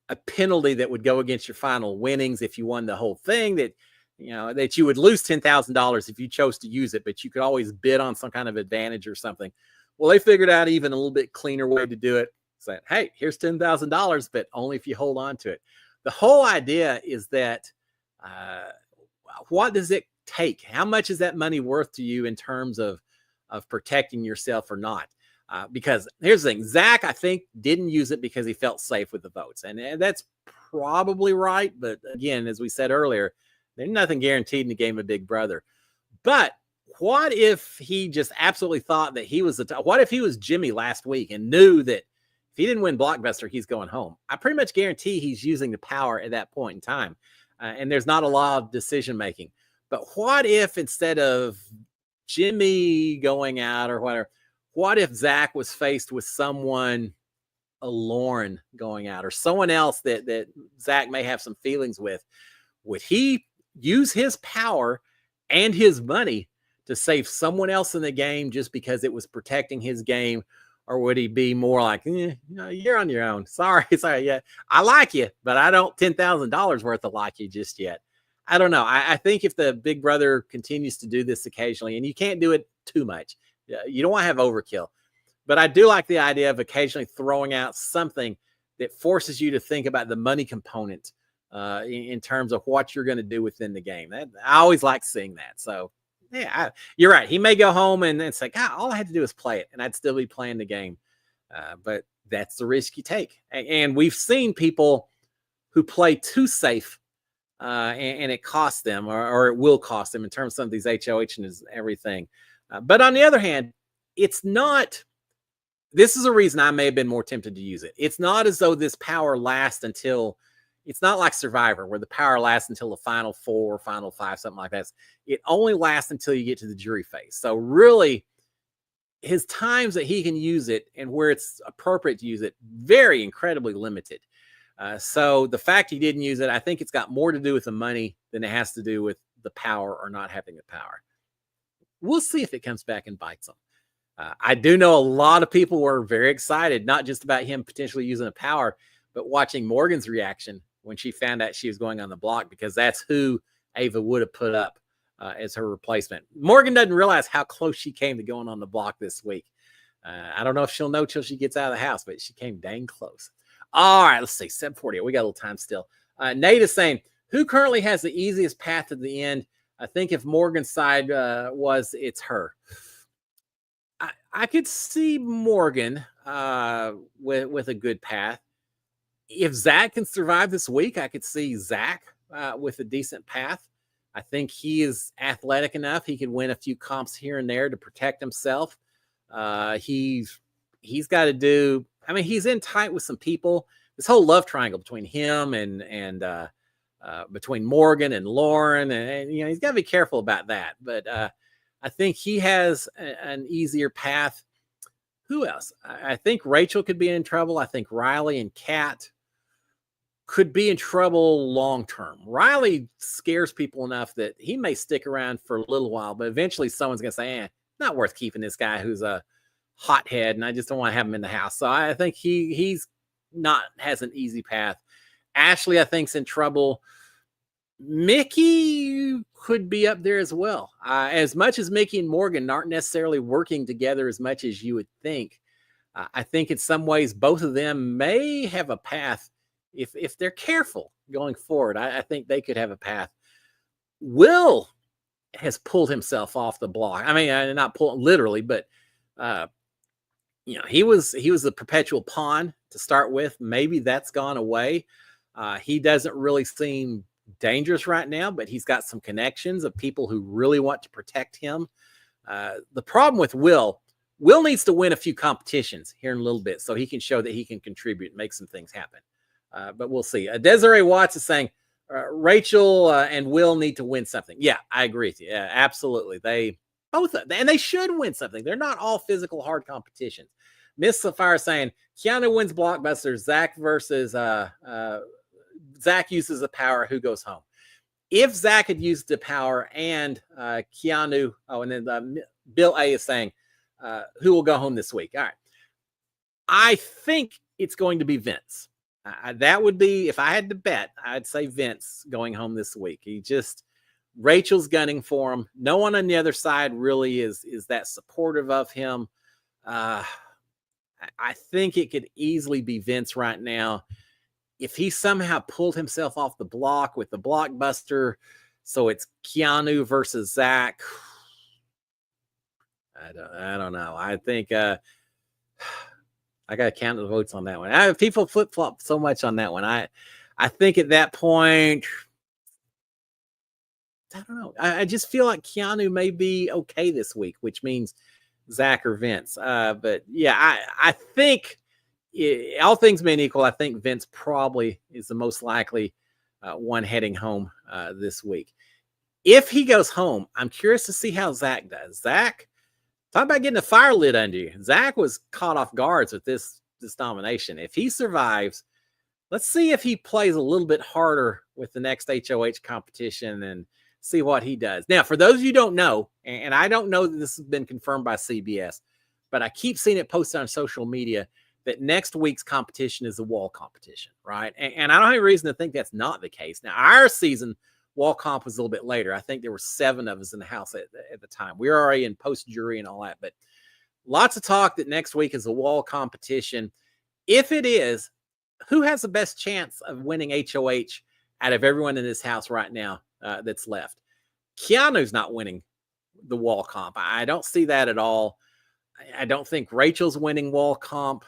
a penalty that would go against your final winnings if you won the whole thing, that that you would lose $10,000 if you chose to use it, but you could always bid on some kind of advantage or something. Well, they figured out even a little bit cleaner way to do it, saying, hey, here's $10,000, but only if you hold on to it. The whole idea is that what does it take? How much is that money worth to you in terms of protecting yourself or not? Because here's the thing, Zach, I think, didn't use it because he felt safe with the votes. And that's probably right. But again, as we said earlier, there's nothing guaranteed in the game of Big Brother. But what if he just absolutely thought that he was the top? What if he was Jimmy last week and knew that if he didn't win Blockbuster, he's going home? I pretty much guarantee he's using the power at that point in time. And there's not a lot of decision making. But what if instead of Jimmy going out or whatever, what if Zach was faced with someone, a Lauren going out, or someone else that Zach may have some feelings with? Would he use his power and his money to save someone else in the game just because it was protecting his game? Or would he be more like, you're on your own. Sorry. Yeah, I like you, but I don't $10,000 worth of like you just yet. I don't know. I think if the Big Brother continues to do this occasionally, and you can't do it too much, you don't want to have overkill. But I do like the idea of occasionally throwing out something that forces you to think about the money component in terms of what you're going to do within the game. I always like seeing that. So, yeah, you're right. He may go home and say, God, all I had to do was play it, and I'd still be playing the game. But that's the risk you take. And we've seen people who play too safe, and it costs them, or it will cost them in terms of some of these HOH and everything. But on the other hand, it's not. This is a reason I may have been more tempted to use it. It's not as though this power lasts until. It's not like Survivor, where the power lasts until the final 4 or final 5, something like that. It only lasts until you get to the jury phase. So really, his times that he can use it and where it's appropriate to use it, very incredibly limited. So the fact he didn't use it, I think it's got more to do with the money than it has to do with the power or not having the power. We'll see if it comes back and bites him. I do know a lot of people were very excited, not just about him potentially using the power, but watching Morgan's reaction when she found out she was going on the block, because that's who Ava would have put up as her replacement. Morgan doesn't realize how close she came to going on the block this week. I don't know if she'll know till she gets out of the house, but she came dang close. All right, let's see, 7:40. We got a little time still. Nate is saying, who currently has the easiest path to the end? I think if Morgan's side it's her. I could see Morgan with a good path. If Zach can survive this week, I could see Zach with a decent path. I think he is athletic enough. He could win a few comps here and there to protect himself. He's got to do. I mean, he's in tight with some people. This whole love triangle between him and between Morgan and Lauren, and he's got to be careful about that. But I think he has an easier path. Who else? I think Rachel could be in trouble. I think Riley and Kat could be in trouble long term. Riley scares people enough that he may stick around for a little while, but eventually someone's going to say, not worth keeping this guy who's a hothead, and I just don't want to have him in the house. So I think he's not has an easy path. Ashley, I think, is in trouble. Mickey could be up there as well. As much as Mickey and Morgan aren't necessarily working together as much as you would think, I think in some ways both of them may have a path if they're careful going forward. I think they could have a path. Will has pulled himself off the block. I mean, not pull literally, but he was the perpetual pawn to start with. Maybe that's gone away. He doesn't really seem dangerous right now, but he's got some connections of people who really want to protect him. The problem with Will needs to win a few competitions here in a little bit so he can show that he can contribute and make some things happen. But we'll see. Desiree Watts is saying Rachel and Will need to win something. Yeah, I agree with you. Yeah, absolutely. Both of them. And they should win something. They're not all physical, hard competitions. Miss Sapphire saying Keanu wins blockbuster. Zach versus Zach uses the power. Who goes home? If Zach had used the power and Keanu, and then Bill A is saying, who will go home this week? All right. I think it's going to be Vince. That would be, if I had to bet, I'd say Vince going home this week. Rachel's gunning for him. No one on the other side really is that supportive of him. I think it could easily be Vince right now. If he somehow pulled himself off the block with the blockbuster, so it's Keanu versus Zach. I don't know. I think I got to count the votes on that one. People flip flop so much on that one. I think at that point, I don't know. I just feel like Keanu may be okay this week, which means Zach or Vince. But yeah, I think all things being equal, I think Vince probably is the most likely one heading home this week. If he goes home, I'm curious to see how Zach does. Zach, talk about getting a fire lit under you. Zach was caught off guards with this domination. If he survives, let's see if he plays a little bit harder with the next HOH competition and see what he does. Now, for those of you who don't know, and I don't know that this has been confirmed by CBS, but I keep seeing it posted on social media that next week's competition is the wall competition, right? And I don't have any reason to think that's not the case. Now, our season wall comp was a little bit later. I think there were 7 of us in the house at the time. We were already in post jury and all that, but lots of talk that next week is a wall competition. If it is, who has the best chance of winning HOH out of everyone in this house right now that's left? Keanu's not winning the wall comp. I don't see that at all. I don't think Rachel's winning wall comp.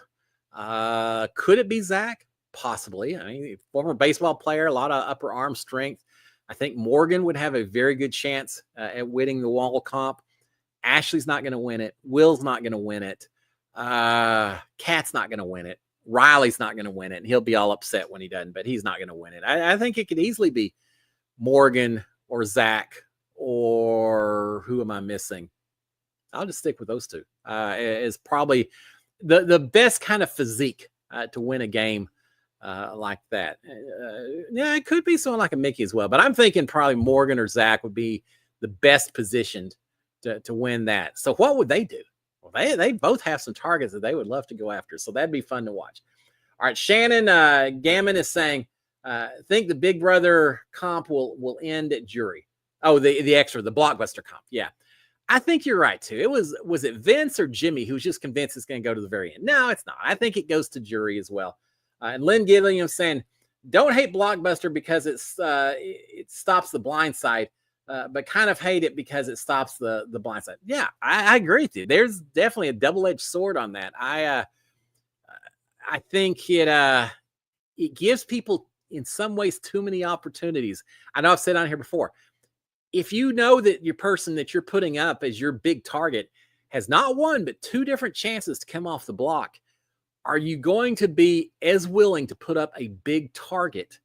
Could it be Zach? Possibly. I mean, former baseball player, a lot of upper arm strength. I think Morgan would have a very good chance at winning the wall comp. Ashley's not going to win it. Will's not going to win it. Kat's not going to win it. Riley's not going to win it. And he'll be all upset when he doesn't, but he's not going to win it. I think it could easily be Morgan or Zach, or who am I missing? I'll just stick with those two. Is probably the best kind of physique to win a game like that. Yeah, it could be someone like a Mickey as well, but I'm thinking probably Morgan or Zach would be the best positioned to win that. So what would they do? Well, they both have some targets that they would love to go after, so that'd be fun to watch. All right, Shannon Gammon is saying, think the Big Brother comp will end at jury. Oh, the blockbuster comp. Yeah. I think you're right too. Was it Vince or Jimmy who's just convinced it's going to go to the very end? No, it's not. I think it goes to jury as well. And Lynn Gilliam saying, don't hate Blockbuster because it stops the blind side, but kind of hate it because it stops the blind side. Yeah, I agree with you. There's definitely a double-edged sword on that. I think it gives people in some ways too many opportunities. I know I've said on here before, if you know that your person that you're putting up as your big target has not one, but 2 different chances to come off the block, are you going to be as willing to put up a big target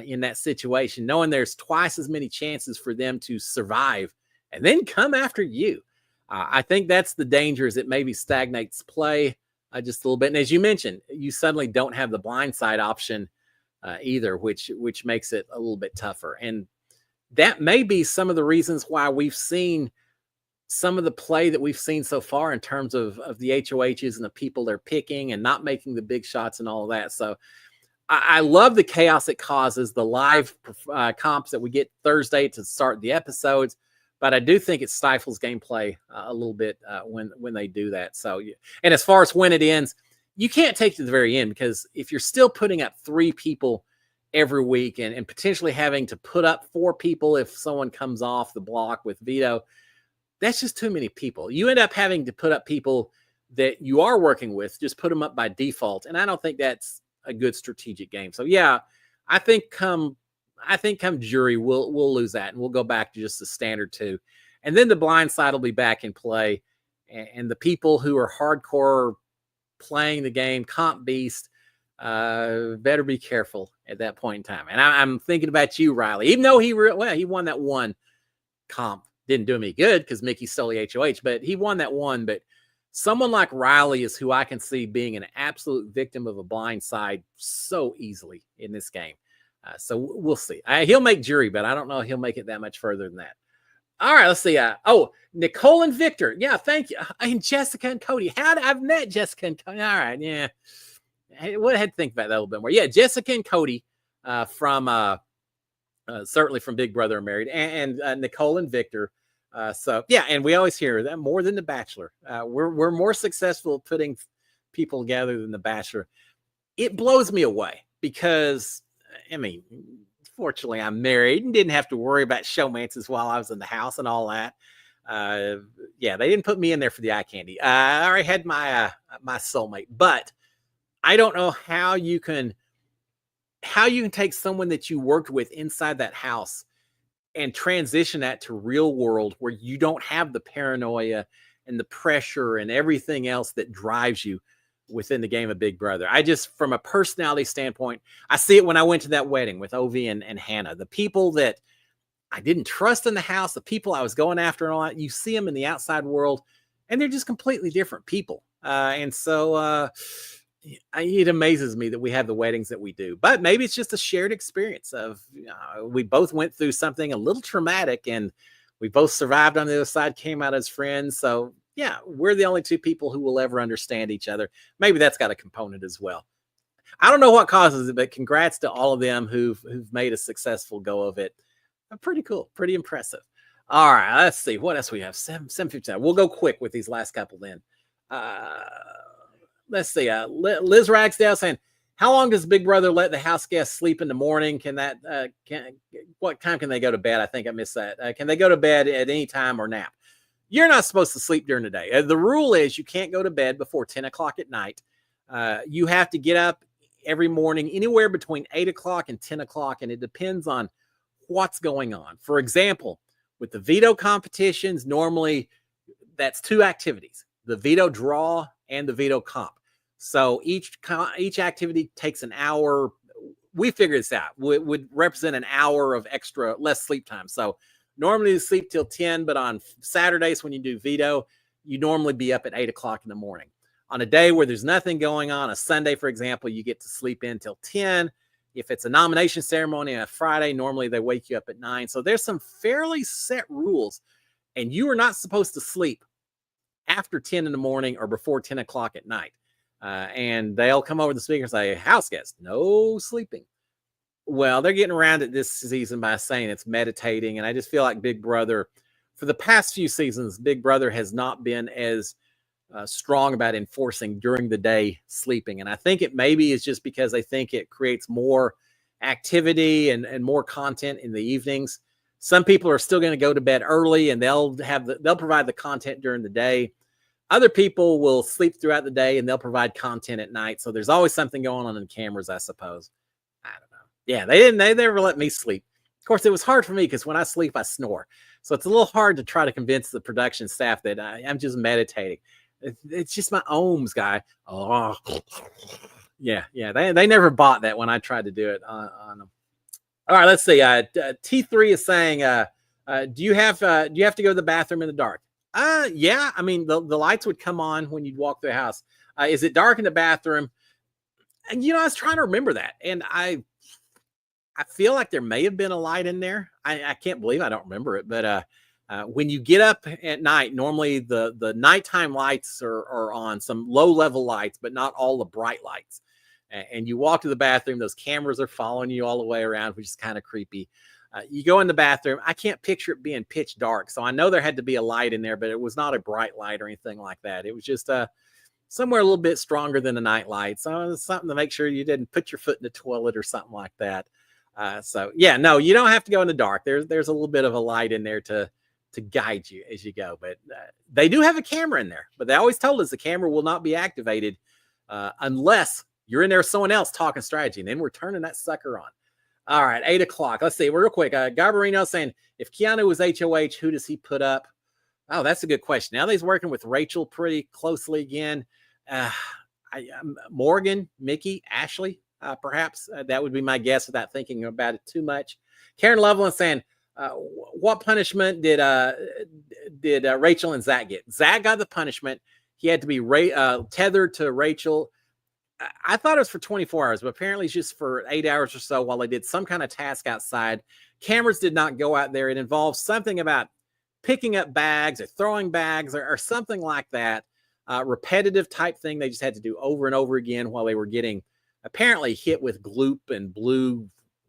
in that situation, knowing there's twice as many chances for them to survive and then come after you? I think that's the danger, is it maybe stagnates play just a little bit. And as you mentioned, you suddenly don't have the blindside option either, which makes it a little bit tougher. And that may be some of the reasons why we've seen some of the play that we've seen so far in terms of the HOHs and the people they're picking and not making the big shots and all of that. So I love the chaos it causes, the live comps that we get Thursday to start the episodes, but I do think it stifles gameplay a little bit when they do that. So, and as far as when it ends, you can't take it to the very end, because if you're still putting up 3 people every week and potentially having to put up 4 people if someone comes off the block with veto, that's just too many people. You end up having to put up people that you are working with, just put them up by default. And I don't think that's a good strategic game. So yeah, I think come jury, we'll lose that, and we'll go back to just the standard 2. And then the blind side will be back in play. And the people who are hardcore playing the game, comp beast, better be careful at that point in time. And I'm thinking about you, Riley, even though he won that one comp Didn't do him any good because Mickey stole the HOH, but he won that one. But someone like Riley is who I can see being an absolute victim of a blind side so easily in this game. So we'll see. He'll make jury, but I don't know if he'll make it that much further than that. All right, let's see. Nicole and Victor. Yeah, thank you. And Jessica and Cody. I've met Jessica and Cody. All right, yeah. I had to think about that a little bit more. Yeah, Jessica and Cody from certainly from Big Brother are married, and Nicole and Victor. So yeah, and we always hear that more than The Bachelor. We're more successful at putting people together than The Bachelor. It blows me away because, I mean, fortunately I'm married and didn't have to worry about showmances while I was in the house and all that. Yeah, they didn't put me in there for the eye candy. I already had my my soulmate, but I don't know how you can take someone that you worked with inside that house and transition that to real world where you don't have the paranoia and the pressure and everything else that drives you within the game of Big Brother. I just, from a personality standpoint, I see it when I went to that wedding with Ovi and Hannah. The people that I didn't trust in the house, the people I was going after and all that, you see them in the outside world and they're just completely different people. And so it amazes me that we have the weddings that we do, but maybe it's just a shared experience of, we both went through something a little traumatic and we both survived on the other side, came out as friends. So yeah, we're the only two people who will ever understand each other. Maybe that's got a component as well. I don't know what causes it, but congrats to all of them who've made a successful go of it. Pretty cool, pretty impressive. All right, let's see what else we have. 7:59. We'll go quick with these last couple then. Let's see. Liz Ragsdale saying, how long does Big Brother let the house guests sleep in the morning? What time can they go to bed? I think I missed that. Can they go to bed at any time or nap? You're not supposed to sleep during the day. The rule is you can't go to bed before 10 o'clock at night. You have to get up every morning anywhere between 8 o'clock and 10 o'clock, and it depends on what's going on. For example, with the veto competitions, normally that's two activities, the veto draw and the veto comp. So each activity takes an hour. We figured this out. Would represent an hour of less sleep time. So normally you sleep till 10, but on Saturdays when you do veto, you normally be up at 8 o'clock in the morning. On a day where there's nothing going on, a Sunday, for example, you get to sleep in till 10. If it's a nomination ceremony on a Friday, normally they wake you up at 9. So there's some fairly set rules, and you are not supposed to sleep after 10 in the morning or before 10 o'clock at night. And they'll come over the speaker and say, house guests, no sleeping. Well, they're getting around it this season by saying it's meditating. And I just feel like Big Brother, for the past few seasons, Big Brother has not been as strong about enforcing during the day sleeping. And I think it maybe is just because they think it creates more activity and more content in the evenings. Some people are still going to go to bed early and they'll provide the content during the day. Other people will sleep throughout the day and they'll provide content at night. So there's always something going on in the cameras, I suppose. I don't know. Yeah, they never let me sleep. Of course, it was hard for me because when I sleep, I snore. So it's a little hard to try to convince the production staff that I'm just meditating. It's just my ohms, guy. Oh, yeah. They never bought that when I tried to do it on them. All right, let's see. T3 is saying, do you have to go to the bathroom in the dark? Yeah. I mean, the lights would come on when you'd walk through the house. Is it dark in the bathroom? And I was trying to remember that, and I feel like there may have been a light in there. I can't believe I don't remember it, but when you get up at night, normally the nighttime lights are on, some low level lights, but not all the bright lights. And you walk to the bathroom, those cameras are following you all the way around, which is kind of creepy. You go in the bathroom. I can't picture it being pitch dark. So I know there had to be a light in there, but it was not a bright light or anything like that. It was just somewhere a little bit stronger than a night light. So it's something to make sure you didn't put your foot in the toilet or something like that. So yeah, no, you don't have to go in the dark. There's a little bit of a light in there to guide you as you go. But they do have a camera in there. But they always told us the camera will not be activated unless you're in there with someone else talking strategy. And then we're turning that sucker on. All right, 8 o'clock. Let's see, real quick. Garbarino saying, if Keanu was HOH, who does he put up? Oh, that's a good question. Now that he's working with Rachel pretty closely again, Morgan, Mickey, Ashley, perhaps. That would be my guess without thinking about it too much. Karen Loveland saying, what punishment did Rachel and Zach get? Zach got the punishment. He had to be tethered to Rachel. I thought it was for 24 hours, but apparently it's just for 8 hours or so while they did some kind of task outside. Cameras did not go out there. It involved something about picking up bags or throwing bags or something like that. Repetitive type thing they just had to do over and over again while they were getting apparently hit with gloop and blue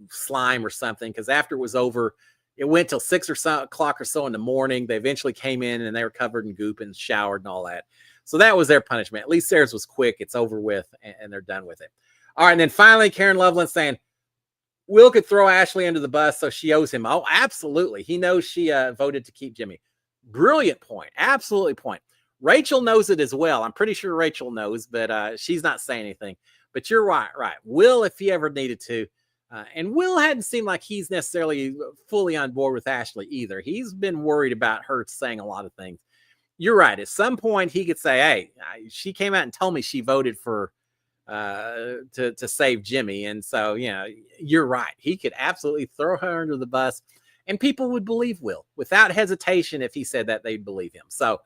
slime or something. Because after it was over, it went till 6 o'clock or so in the morning. They eventually came in and they were covered in goop and showered and all that. So that was their punishment. At least theirs was quick. It's over with and they're done with it. All right. And then finally, Karen Loveland saying, Will could throw Ashley under the bus, so she owes him. Oh, absolutely. He knows she voted to keep Jimmy. Brilliant point. Absolutely point. Rachel knows it as well. I'm pretty sure Rachel knows, but she's not saying anything. But you're right. Will, if he ever needed to. And Will hadn't seemed like he's necessarily fully on board with Ashley either. He's been worried about her saying a lot of things. You're right. At some point, he could say, hey, she came out and told me she voted for to save Jimmy. And so, you're right. He could absolutely throw her under the bus and people would believe Will without hesitation. If he said that, they'd believe him. So,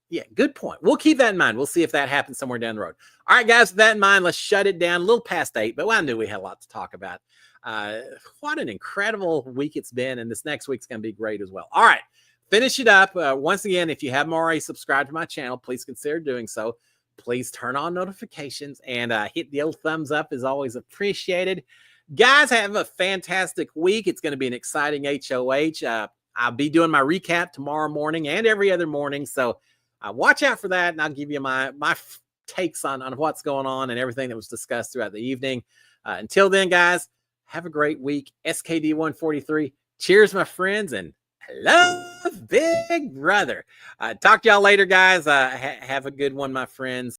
yeah, good point. We'll keep that in mind. We'll see if that happens somewhere down the road. All right, guys, with that in mind, let's shut it down. A little past 8, but I knew we had a lot to talk about. What an incredible week it's been, and this next week's going to be great as well. All right, finish it up. Once again, if you haven't already subscribed to my channel, please consider doing so. Please turn on notifications and hit the old thumbs up is always appreciated. Guys, have a fantastic week. It's going to be an exciting HOH. I'll be doing my recap tomorrow morning and every other morning, so watch out for that, and I'll give you my takes on what's going on and everything that was discussed throughout the evening. Until then, guys, have a great week. SKD 143. Cheers, my friends, and love, big brother. Talk to y'all later, guys. Have a good one, my friends.